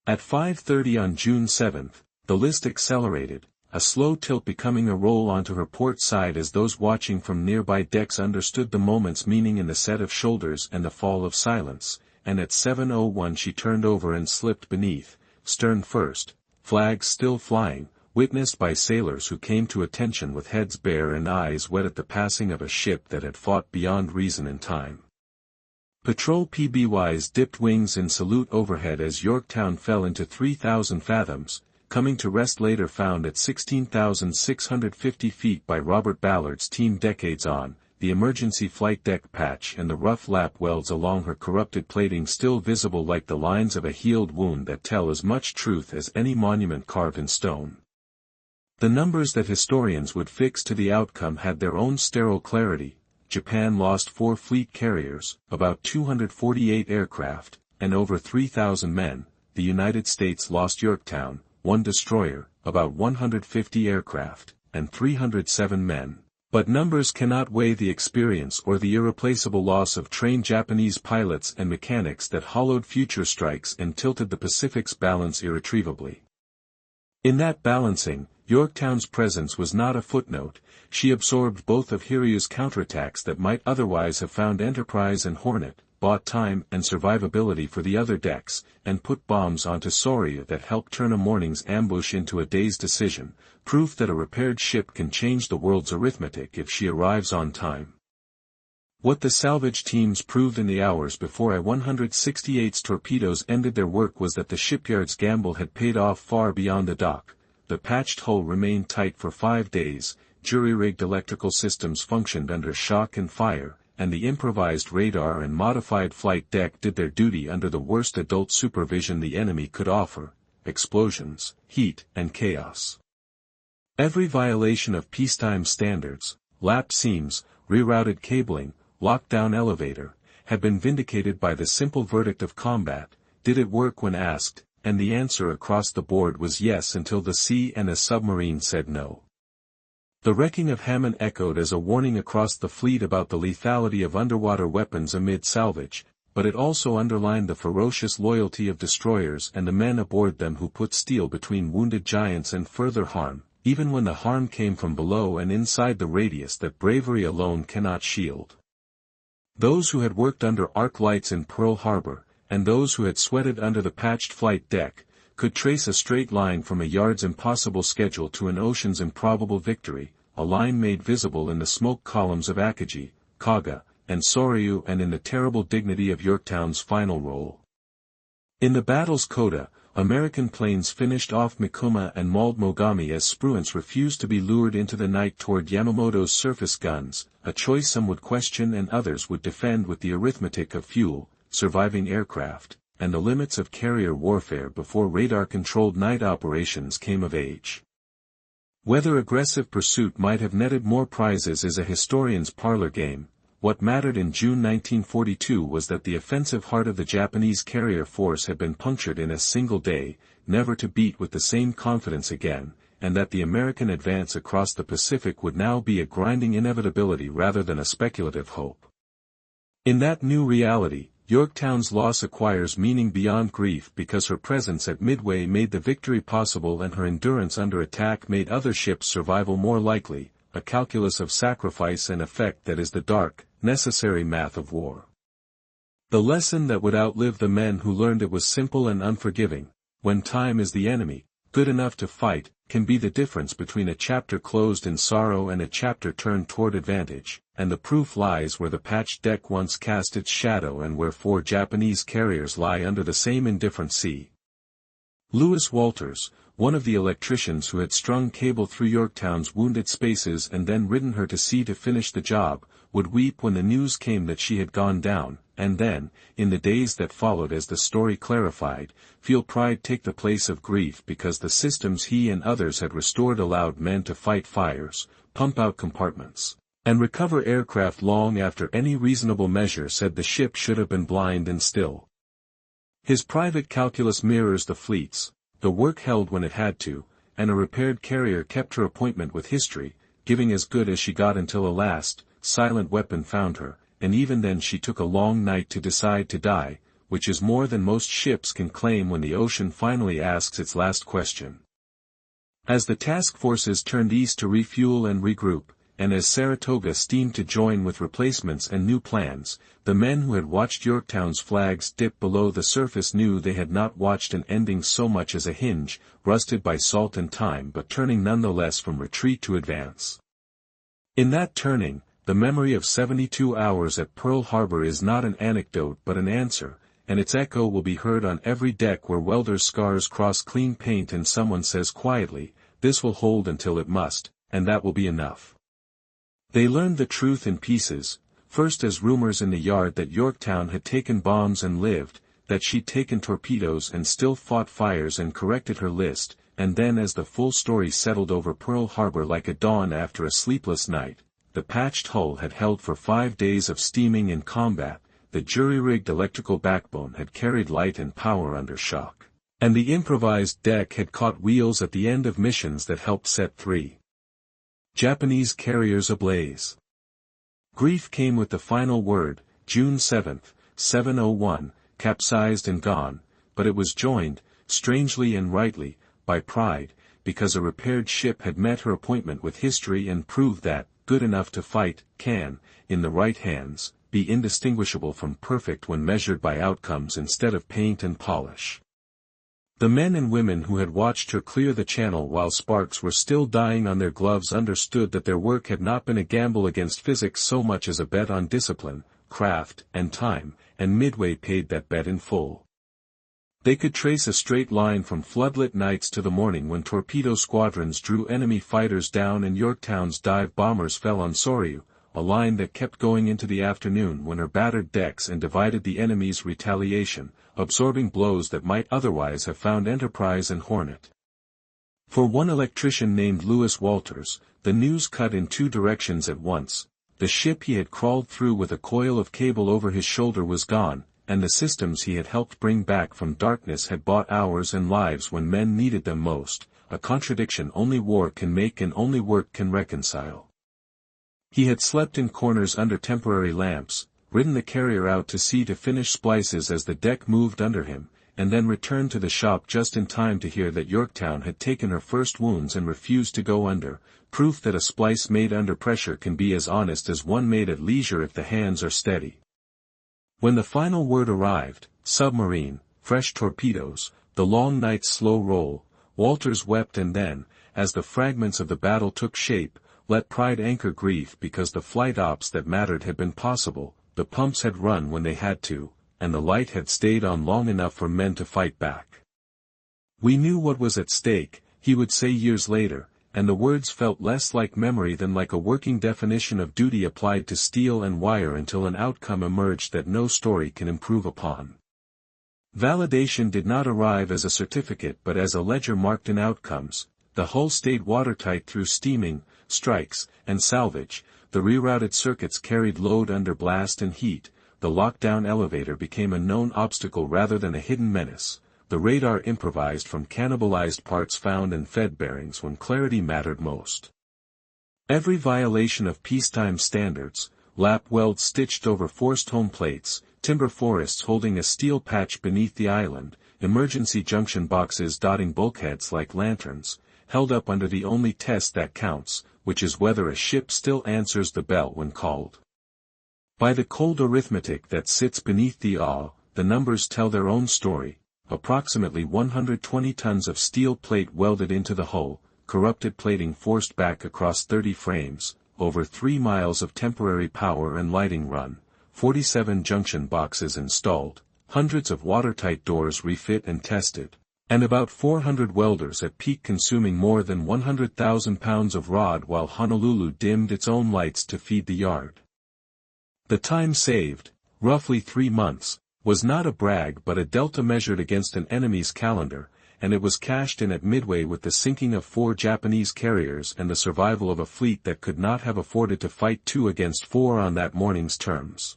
At 5:30 on June 7, the list accelerated, a slow tilt becoming a roll onto her port side as those watching from nearby decks understood the moment's meaning in the set of shoulders and the fall of silence, and at 7:01 she turned over and slipped beneath, stern first, flags still flying, witnessed by sailors who came to attention with heads bare and eyes wet at the passing of a ship that had fought beyond reason and time. Patrol PBYs dipped wings in salute overhead as Yorktown fell into 3,000 fathoms, coming to rest later found at 16,650 feet by Robert Ballard's team decades on, the emergency flight deck patch and the rough lap welds along her corrupted plating still visible like the lines of a healed wound that tell as much truth as any monument carved in stone. The numbers that historians would fix to the outcome had their own sterile clarity. Japan lost 4 fleet carriers, about 248 aircraft, and over 3,000 men. The United States lost Yorktown, 1 destroyer, about 150 aircraft, and 307 men. But numbers cannot weigh the experience or the irreplaceable loss of trained Japanese pilots and mechanics that hollowed future strikes and tilted the Pacific's balance irretrievably. In that balancing, Yorktown's presence was not a footnote. She absorbed both of Hiryu's counterattacks that might otherwise have found Enterprise and Hornet, bought time and survivability for the other decks, and put bombs onto Soria that helped turn a morning's ambush into a day's decision, proof that a repaired ship can change the world's arithmetic if she arrives on time. What the salvage teams proved in the hours before I-168's torpedoes ended their work was that the shipyard's gamble had paid off far beyond the dock. The patched hull remained tight for 5 days, jury-rigged electrical systems functioned under shock and fire, and the improvised radar and modified flight deck did their duty under the worst adult supervision the enemy could offer: explosions, heat, and chaos. Every violation of peacetime standards, lapped seams, rerouted cabling, locked-down elevator, had been vindicated by the simple verdict of combat: did it work when asked? and the answer across the board was yes until the sea and a submarine said no. The wrecking of Hammond echoed as a warning across the fleet about the lethality of underwater weapons amid salvage, but it also underlined the ferocious loyalty of destroyers and the men aboard them who put steel between wounded giants and further harm, even when the harm came from below and inside the radius that bravery alone cannot shield. Those who had worked under arc lights in Pearl Harbor, and those who had sweated under the patched flight deck, could trace a straight line from a yard's impossible schedule to an ocean's improbable victory, a line made visible in the smoke columns of Akagi, Kaga, and Soryu and in the terrible dignity of Yorktown's final roll. In the battle's coda, American planes finished off Mikuma and mauled Mogami as Spruance refused to be lured into the night toward Yamamoto's surface guns, a choice some would question and others would defend with the arithmetic of fuel, surviving aircraft, and the limits of carrier warfare before radar-controlled night operations came of age. Whether aggressive pursuit might have netted more prizes is a historian's parlor game. What mattered in June 1942 was that the offensive heart of the Japanese carrier force had been punctured in a single day, never to beat with the same confidence again, and that the American advance across the Pacific would now be a grinding inevitability rather than a speculative hope. In that new reality, Yorktown's loss acquires meaning beyond grief because her presence at Midway made the victory possible and her endurance under attack made other ships' survival more likely, a calculus of sacrifice and effect that is the dark, necessary math of war. The lesson that would outlive the men who learned it was simple and unforgiving: when time is the enemy, good enough to fight, can be the difference between a chapter closed in sorrow and a chapter turned toward advantage, and the proof lies where the patched deck once cast its shadow and where 4 Japanese carriers lie under the same indifferent sea. Lewis Walters, one of the electricians who had strung cable through Yorktown's wounded spaces and then ridden her to sea to finish the job, would weep when the news came that she had gone down, and then, in the days that followed as the story clarified, feel pride take the place of grief because the systems he and others had restored allowed men to fight fires, pump out compartments, and recover aircraft long after any reasonable measure said the ship should have been blind and still. His private calculus mirrors the fleet's: the work held when it had to, and a repaired carrier kept her appointment with history, giving as good as she got until a last, silent weapon found her, and even then she took a long night to decide to die, which is more than most ships can claim when the ocean finally asks its last question. As the task forces turned east to refuel and regroup, and as Saratoga steamed to join with replacements and new plans, the men who had watched Yorktown's flags dip below the surface knew they had not watched an ending so much as a hinge, rusted by salt and time but turning nonetheless from retreat to advance. In that turning, the memory of 72 hours at Pearl Harbor is not an anecdote but an answer, and its echo will be heard on every deck where welders' scars cross clean paint and someone says quietly, "This will hold until it must, and that will be enough." They learned the truth in pieces, first as rumors in the yard that Yorktown had taken bombs and lived, that she'd taken torpedoes and still fought fires and corrected her list, and then as the full story settled over Pearl Harbor like a dawn after a sleepless night. The patched hull had held for 5 days of steaming and combat, the jury-rigged electrical backbone had carried light and power under shock, and the improvised deck had caught wheels at the end of missions that helped set 3 Japanese carriers ablaze. Grief came with the final word, June 7, 701, capsized and gone, but it was joined, strangely and rightly, by pride, because a repaired ship had met her appointment with history and proved that, good enough to fight, can, in the right hands, be indistinguishable from perfect when measured by outcomes instead of paint and polish. The men and women who had watched her clear the channel while sparks were still dying on their gloves understood that their work had not been a gamble against physics so much as a bet on discipline, craft, and time, and Midway paid that bet in full. They could trace a straight line from floodlit nights to the morning when torpedo squadrons drew enemy fighters down and Yorktown's dive bombers fell on Soryu, a line that kept going into the afternoon when her battered decks and divided the enemy's retaliation, absorbing blows that might otherwise have found Enterprise and Hornet. For one electrician named Lewis Walters, the news cut in 2 directions at once. The ship he had crawled through with a coil of cable over his shoulder was gone, and the systems he had helped bring back from darkness had bought hours and lives when men needed them most, a contradiction only war can make and only work can reconcile. He had slept in corners under temporary lamps, ridden the carrier out to sea to finish splices as the deck moved under him, and then returned to the shop just in time to hear that Yorktown had taken her first wounds and refused to go under, proof that a splice made under pressure can be as honest as one made at leisure if the hands are steady. When the final word arrived, submarine, fresh torpedoes, the long night's slow roll, Walters wept, and then, as the fragments of the battle took shape, let pride anchor grief because the flight ops that mattered had been possible, the pumps had run when they had to, and the light had stayed on long enough for men to fight back. We knew what was at stake, he would say years later, and the words felt less like memory than like a working definition of duty applied to steel and wire until an outcome emerged that no story can improve upon. Validation did not arrive as a certificate but as a ledger marked in outcomes. The hull stayed watertight through steaming, strikes, and salvage, the rerouted circuits carried load under blast and heat, the lockdown elevator became a known obstacle rather than a hidden menace, the radar improvised from cannibalized parts found and fed bearings when clarity mattered most. Every violation of peacetime standards, lap welds stitched over forced home plates, timber forests holding a steel patch beneath the island, emergency junction boxes dotting bulkheads like lanterns, held up under the only test that counts, which is whether a ship still answers the bell when called. By the cold arithmetic that sits beneath the awe, the numbers tell their own story. Approximately 120 tons of steel plate welded into the hull, corrupted plating forced back across 30 frames, over 3 miles of temporary power and lighting run, 47 junction boxes installed, hundreds of watertight doors refit and tested, and about 400 welders at peak consuming more than 100,000 pounds of rod while Honolulu dimmed its own lights to feed the yard. The time saved, roughly 3 months, was not a brag but a delta measured against an enemy's calendar, and it was cashed in at Midway with the sinking of 4 Japanese carriers and the survival of a fleet that could not have afforded to fight 2 against 4 on that morning's terms.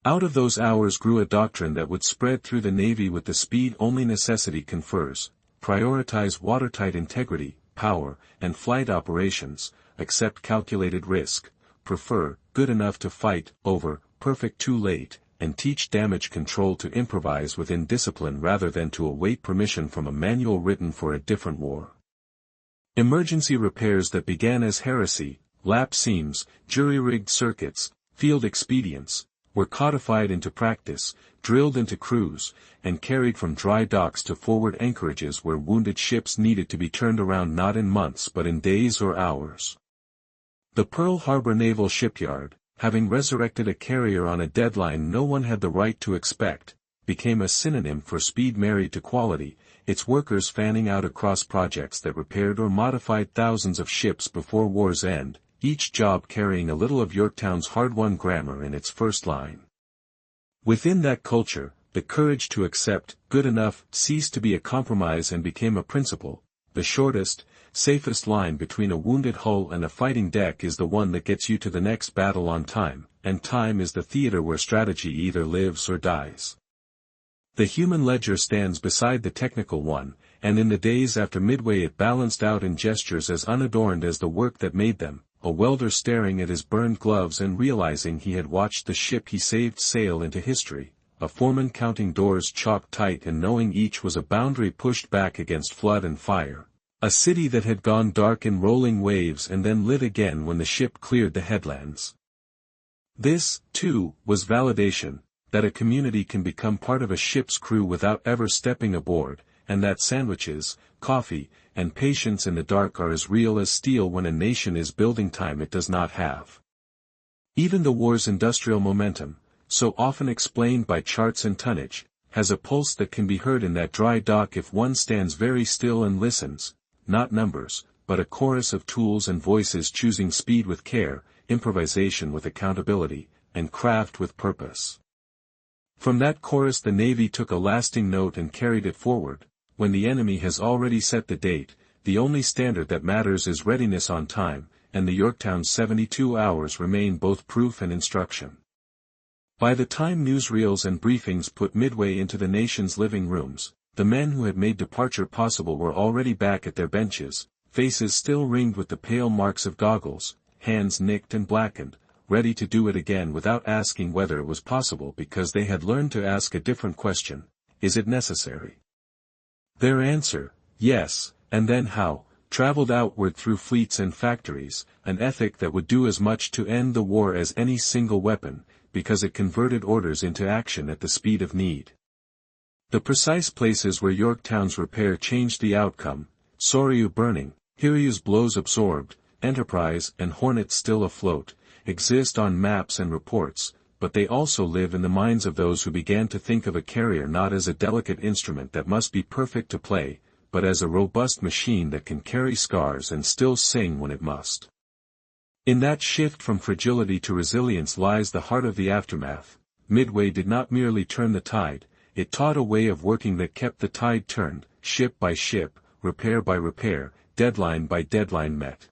Out of those hours grew a doctrine that would spread through the Navy with the speed only necessity confers: prioritize watertight integrity, power, and flight operations, accept calculated risk, prefer good enough to fight over perfect too late, and teach damage control to improvise within discipline rather than to await permission from a manual written for a different war. Emergency repairs that began as heresy, lap seams, jury-rigged circuits, field expedients, were codified into practice, drilled into crews, and carried from dry docks to forward anchorages where wounded ships needed to be turned around not in months but in days or hours. The Pearl Harbor Naval Shipyard, having resurrected a carrier on a deadline no one had the right to expect, became a synonym for speed married to quality, its workers fanning out across projects that repaired or modified thousands of ships before war's end, each job carrying a little of Yorktown's hard-won grammar in its first line. Within that culture, the courage to accept good enough ceased to be a compromise and became a principle. The shortest, safest line between a wounded hull and a fighting deck is the one that gets you to the next battle on time, and time is the theater where strategy either lives or dies. The human ledger stands beside the technical one, and in the days after Midway it balanced out in gestures as unadorned as the work that made them, a welder staring at his burned gloves and realizing he had watched the ship he saved sail into history, a foreman counting doors chalked tight and knowing each was a boundary pushed back against flood and fire, a city that had gone dark in rolling waves and then lit again when the ship cleared the headlands. This, too, was validation, that a community can become part of a ship's crew without ever stepping aboard, and that sandwiches, coffee, and patience in the dark are as real as steel when a nation is building time it does not have. Even the war's industrial momentum, so often explained by charts and tonnage, has a pulse that can be heard in that dry dock if one stands very still and listens, not numbers, but a chorus of tools and voices choosing speed with care, improvisation with accountability, and craft with purpose. From that chorus the Navy took a lasting note and carried it forward. When the enemy has already set the date, the only standard that matters is readiness on time, and the Yorktown's 72 hours remain both proof and instruction. By the time newsreels and briefings put Midway into the nation's living rooms, the men who had made departure possible were already back at their benches, faces still ringed with the pale marks of goggles, hands nicked and blackened, ready to do it again without asking whether it was possible because they had learned to ask a different question: is it necessary? Their answer, yes, and then how, traveled outward through fleets and factories, an ethic that would do as much to end the war as any single weapon, because it converted orders into action at the speed of need. The precise places where Yorktown's repair changed the outcome: Soryu burning, Hiryu's blows absorbed, Enterprise and Hornet still afloat, exist on maps and reports, but they also live in the minds of those who began to think of a carrier not as a delicate instrument that must be perfect to play, but as a robust machine that can carry scars and still sing when it must. In that shift from fragility to resilience lies the heart of the aftermath. Midway did not merely turn the tide, it taught a way of working that kept the tide turned, ship by ship, repair by repair, deadline by deadline met.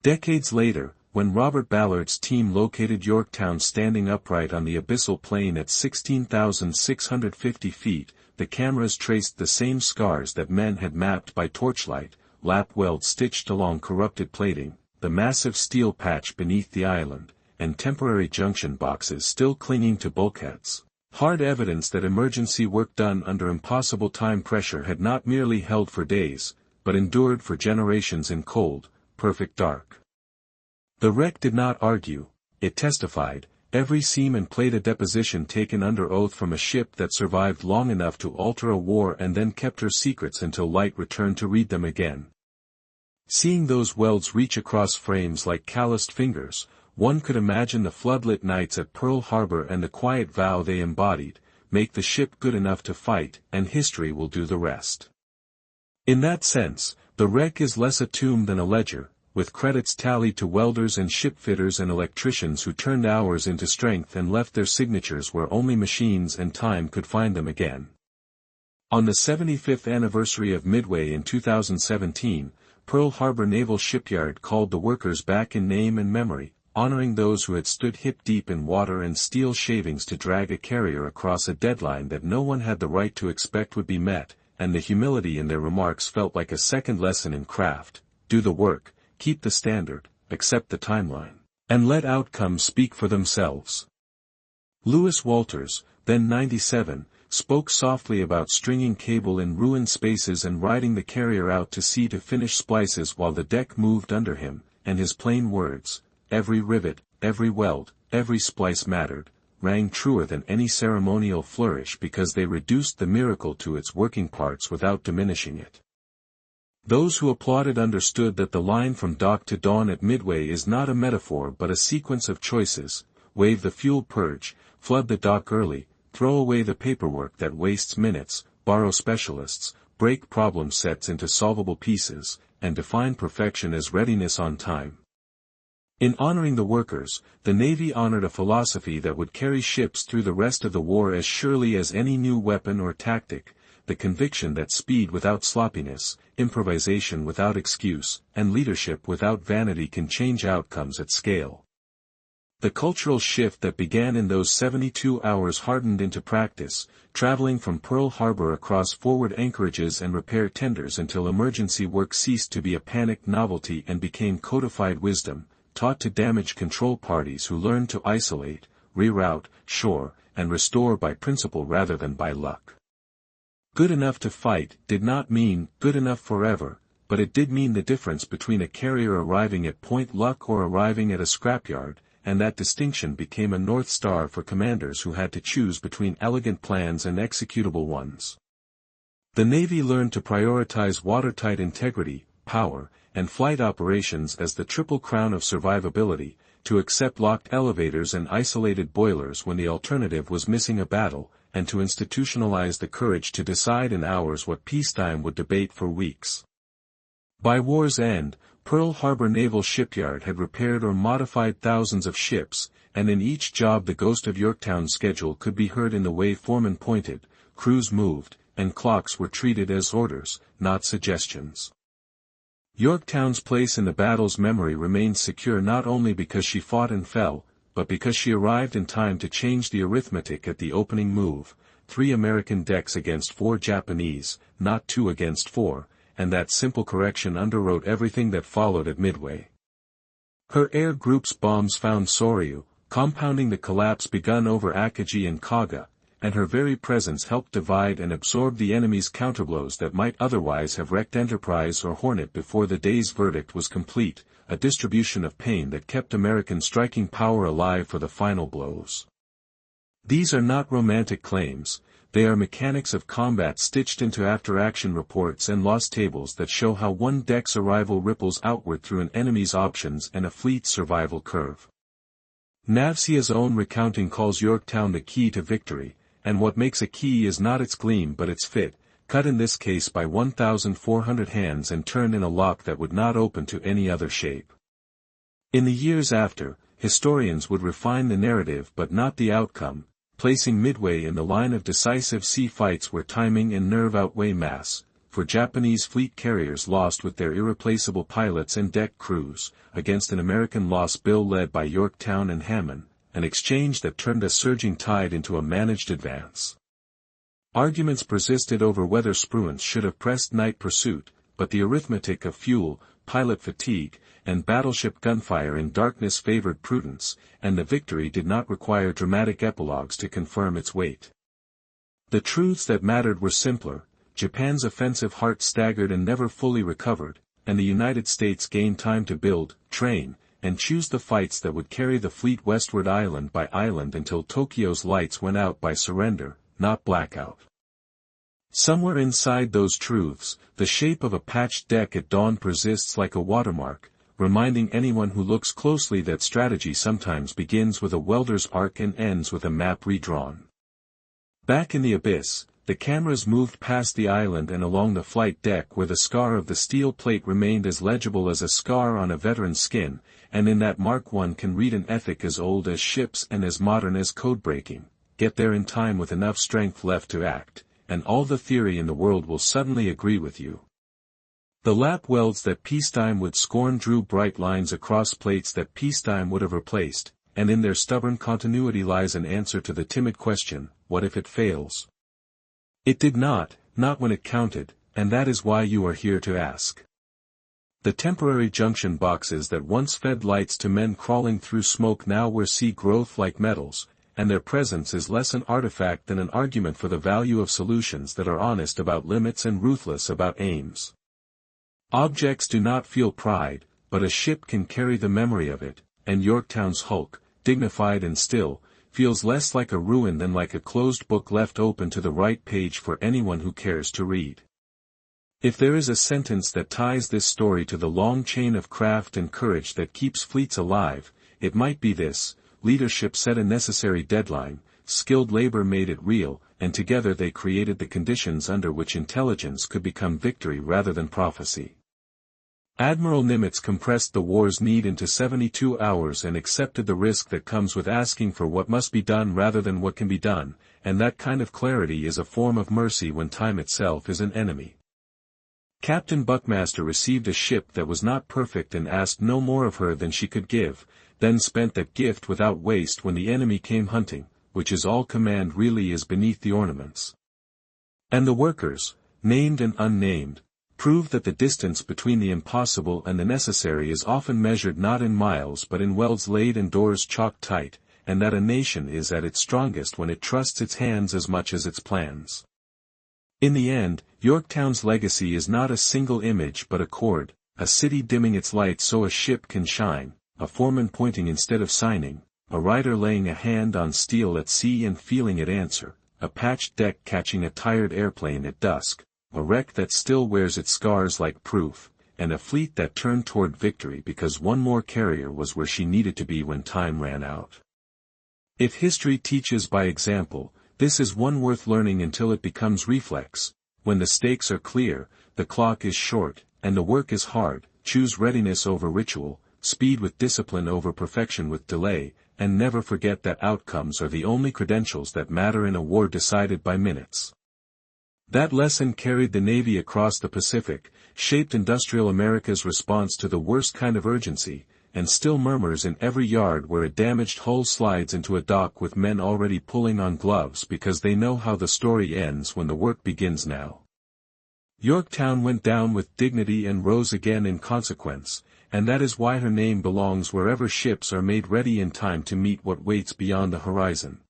Decades later, when Robert Ballard's team located Yorktown standing upright on the abyssal plain at 16,650 feet, the cameras traced the same scars that men had mapped by torchlight: lap welds stitched along corrupted plating, the massive steel patch beneath the island, and temporary junction boxes still clinging to bulkheads. Hard evidence that emergency work done under impossible time pressure had not merely held for days, but endured for generations in cold, perfect dark. The wreck did not argue, it testified. Every seaman played a deposition taken under oath from a ship that survived long enough to alter a war and then kept her secrets until light returned to read them again. Seeing those welds reach across frames like calloused fingers, one could imagine the floodlit nights at Pearl Harbor and the quiet vow they embodied: make the ship good enough to fight, and history will do the rest. In that sense, the wreck is less a tomb than a ledger, with credits tallied to welders and shipfitters and electricians who turned hours into strength and left their signatures where only machines and time could find them again. On the 75th anniversary of Midway in 2017, Pearl Harbor Naval Shipyard called the workers back in name and memory, honoring those who had stood hip-deep in water and steel shavings to drag a carrier across a deadline that no one had the right to expect would be met, and the humility in their remarks felt like a second lesson in craft: do the work, keep the standard, accept the timeline, and let outcomes speak for themselves. Lewis Walters, then 97, spoke softly about stringing cable in ruined spaces and riding the carrier out to sea to finish splices while the deck moved under him, and his plain words: every rivet, every weld, every splice mattered, rang truer than any ceremonial flourish because they reduced the miracle to its working parts without diminishing it. Those who applauded understood that the line from dock to dawn at Midway is not a metaphor but a sequence of choices: wave the fuel purge, flood the dock early, throw away the paperwork that wastes minutes, borrow specialists, break problem sets into solvable pieces, and define perfection as readiness on time. In honoring the workers, the Navy honored a philosophy that would carry ships through the rest of the war as surely as any new weapon or tactic: the conviction that speed without sloppiness, improvisation without excuse, and leadership without vanity can change outcomes at scale. The cultural shift that began in those 72 hours hardened into practice, traveling from Pearl Harbor across forward anchorages and repair tenders until emergency work ceased to be a panicked novelty and became codified wisdom, taught to damage control parties who learned to isolate, reroute, shore, and restore by principle rather than by luck. Good enough to fight did not mean good enough forever, but it did mean the difference between a carrier arriving at point luck or arriving at a scrapyard, and that distinction became a North Star for commanders who had to choose between elegant plans and executable ones. The Navy learned to prioritize watertight integrity, power, and flight operations as the triple crown of survivability, to accept locked elevators and isolated boilers when the alternative was missing a battle, and to institutionalize the courage to decide in hours what peacetime would debate for weeks. By war's end, Pearl Harbor Naval Shipyard had repaired or modified thousands of ships, and in each job the ghost of Yorktown's schedule could be heard in the way foremen pointed, crews moved, and clocks were treated as orders, not suggestions. Yorktown's place in the battle's memory remains secure not only because she fought and fell, but because she arrived in time to change the arithmetic at the opening move, 3 American decks against 4 Japanese, not 2 against 4, and that simple correction underwrote everything that followed at Midway. Her air group's bombs found Soryu, compounding the collapse begun over Akagi and Kaga, and her very presence helped divide and absorb the enemy's counterblows that might otherwise have wrecked Enterprise or Hornet before the day's verdict was complete, a distribution of pain that kept American striking power alive for the final blows. These are not romantic claims, they are mechanics of combat stitched into after-action reports and loss tables that show how one deck's arrival ripples outward through an enemy's options and a fleet's survival curve. Navsia's own recounting calls Yorktown the key to victory, and what makes a key is not its gleam but its fit, cut in this case by 1,400 hands and turned in a lock that would not open to any other shape. In the years after, historians would refine the narrative but not the outcome, placing Midway in the line of decisive sea fights where timing and nerve outweigh mass, for Japanese fleet carriers lost with their irreplaceable pilots and deck crews, against an American loss bill led by Yorktown and Hammond, an exchange that turned a surging tide into a managed advance. Arguments persisted over whether Spruance should have pressed night pursuit, but the arithmetic of fuel, pilot fatigue, and battleship gunfire in darkness favored prudence, and the victory did not require dramatic epilogues to confirm its weight. The truths that mattered were simpler: Japan's offensive heart staggered and never fully recovered, and the United States gained time to build, train, and choose the fights that would carry the fleet westward island by island until Tokyo's lights went out by surrender, not blackout. Somewhere inside those truths, the shape of a patched deck at dawn persists like a watermark, reminding anyone who looks closely that strategy sometimes begins with a welder's arc and ends with a map redrawn. Back in the abyss, the cameras moved past the island and along the flight deck where the scar of the steel plate remained as legible as a scar on a veteran's skin, and in that mark one can read an ethic as old as ships and as modern as code-breaking: get there in time with enough strength left to act, and all the theory in the world will suddenly agree with you. The lap welds that peacetime would scorn drew bright lines across plates that peacetime would have replaced, and in their stubborn continuity lies an answer to the timid question, what if it fails? It did not when it counted, and that is why you are here to ask. The temporary junction boxes that once fed lights to men crawling through smoke now wear sea growth like metals, and their presence is less an artifact than an argument for the value of solutions that are honest about limits and ruthless about aims. Objects do not feel pride, but a ship can carry the memory of it, and Yorktown's hulk, dignified and still, feels less like a ruin than like a closed book left open to the right page for anyone who cares to read. If there is a sentence that ties this story to the long chain of craft and courage that keeps fleets alive, it might be this: leadership set a necessary deadline, skilled labor made it real, and together they created the conditions under which intelligence could become victory rather than prophecy. Admiral Nimitz compressed the war's need into 72 hours and accepted the risk that comes with asking for what must be done rather than what can be done, and that kind of clarity is a form of mercy when time itself is an enemy. Captain Buckmaster received a ship that was not perfect and asked no more of her than she could give, then spent that gift without waste when the enemy came hunting, which is all command really is beneath the ornaments. And the workers, named and unnamed, proved that the distance between the impossible and the necessary is often measured not in miles but in welds laid and doors chalked tight, and that a nation is at its strongest when it trusts its hands as much as its plans. In the end, Yorktown's legacy is not a single image but a chord, a city dimming its light so a ship can shine, a foreman pointing instead of signing, a rider laying a hand on steel at sea and feeling it answer, a patched deck catching a tired airplane at dusk, a wreck that still wears its scars like proof, and a fleet that turned toward victory because one more carrier was where she needed to be when time ran out. If history teaches by example, this is one worth learning until it becomes reflex. When the stakes are clear, the clock is short, and the work is hard, choose readiness over ritual, speed with discipline over perfection with delay, and never forget that outcomes are the only credentials that matter in a war decided by minutes. That lesson carried the Navy across the Pacific, shaped industrial America's response to the worst kind of urgency, and still murmurs in every yard where a damaged hull slides into a dock with men already pulling on gloves because they know how the story ends when the work begins now. Yorktown went down with dignity and rose again in consequence, and that is why her name belongs wherever ships are made ready in time to meet what waits beyond the horizon.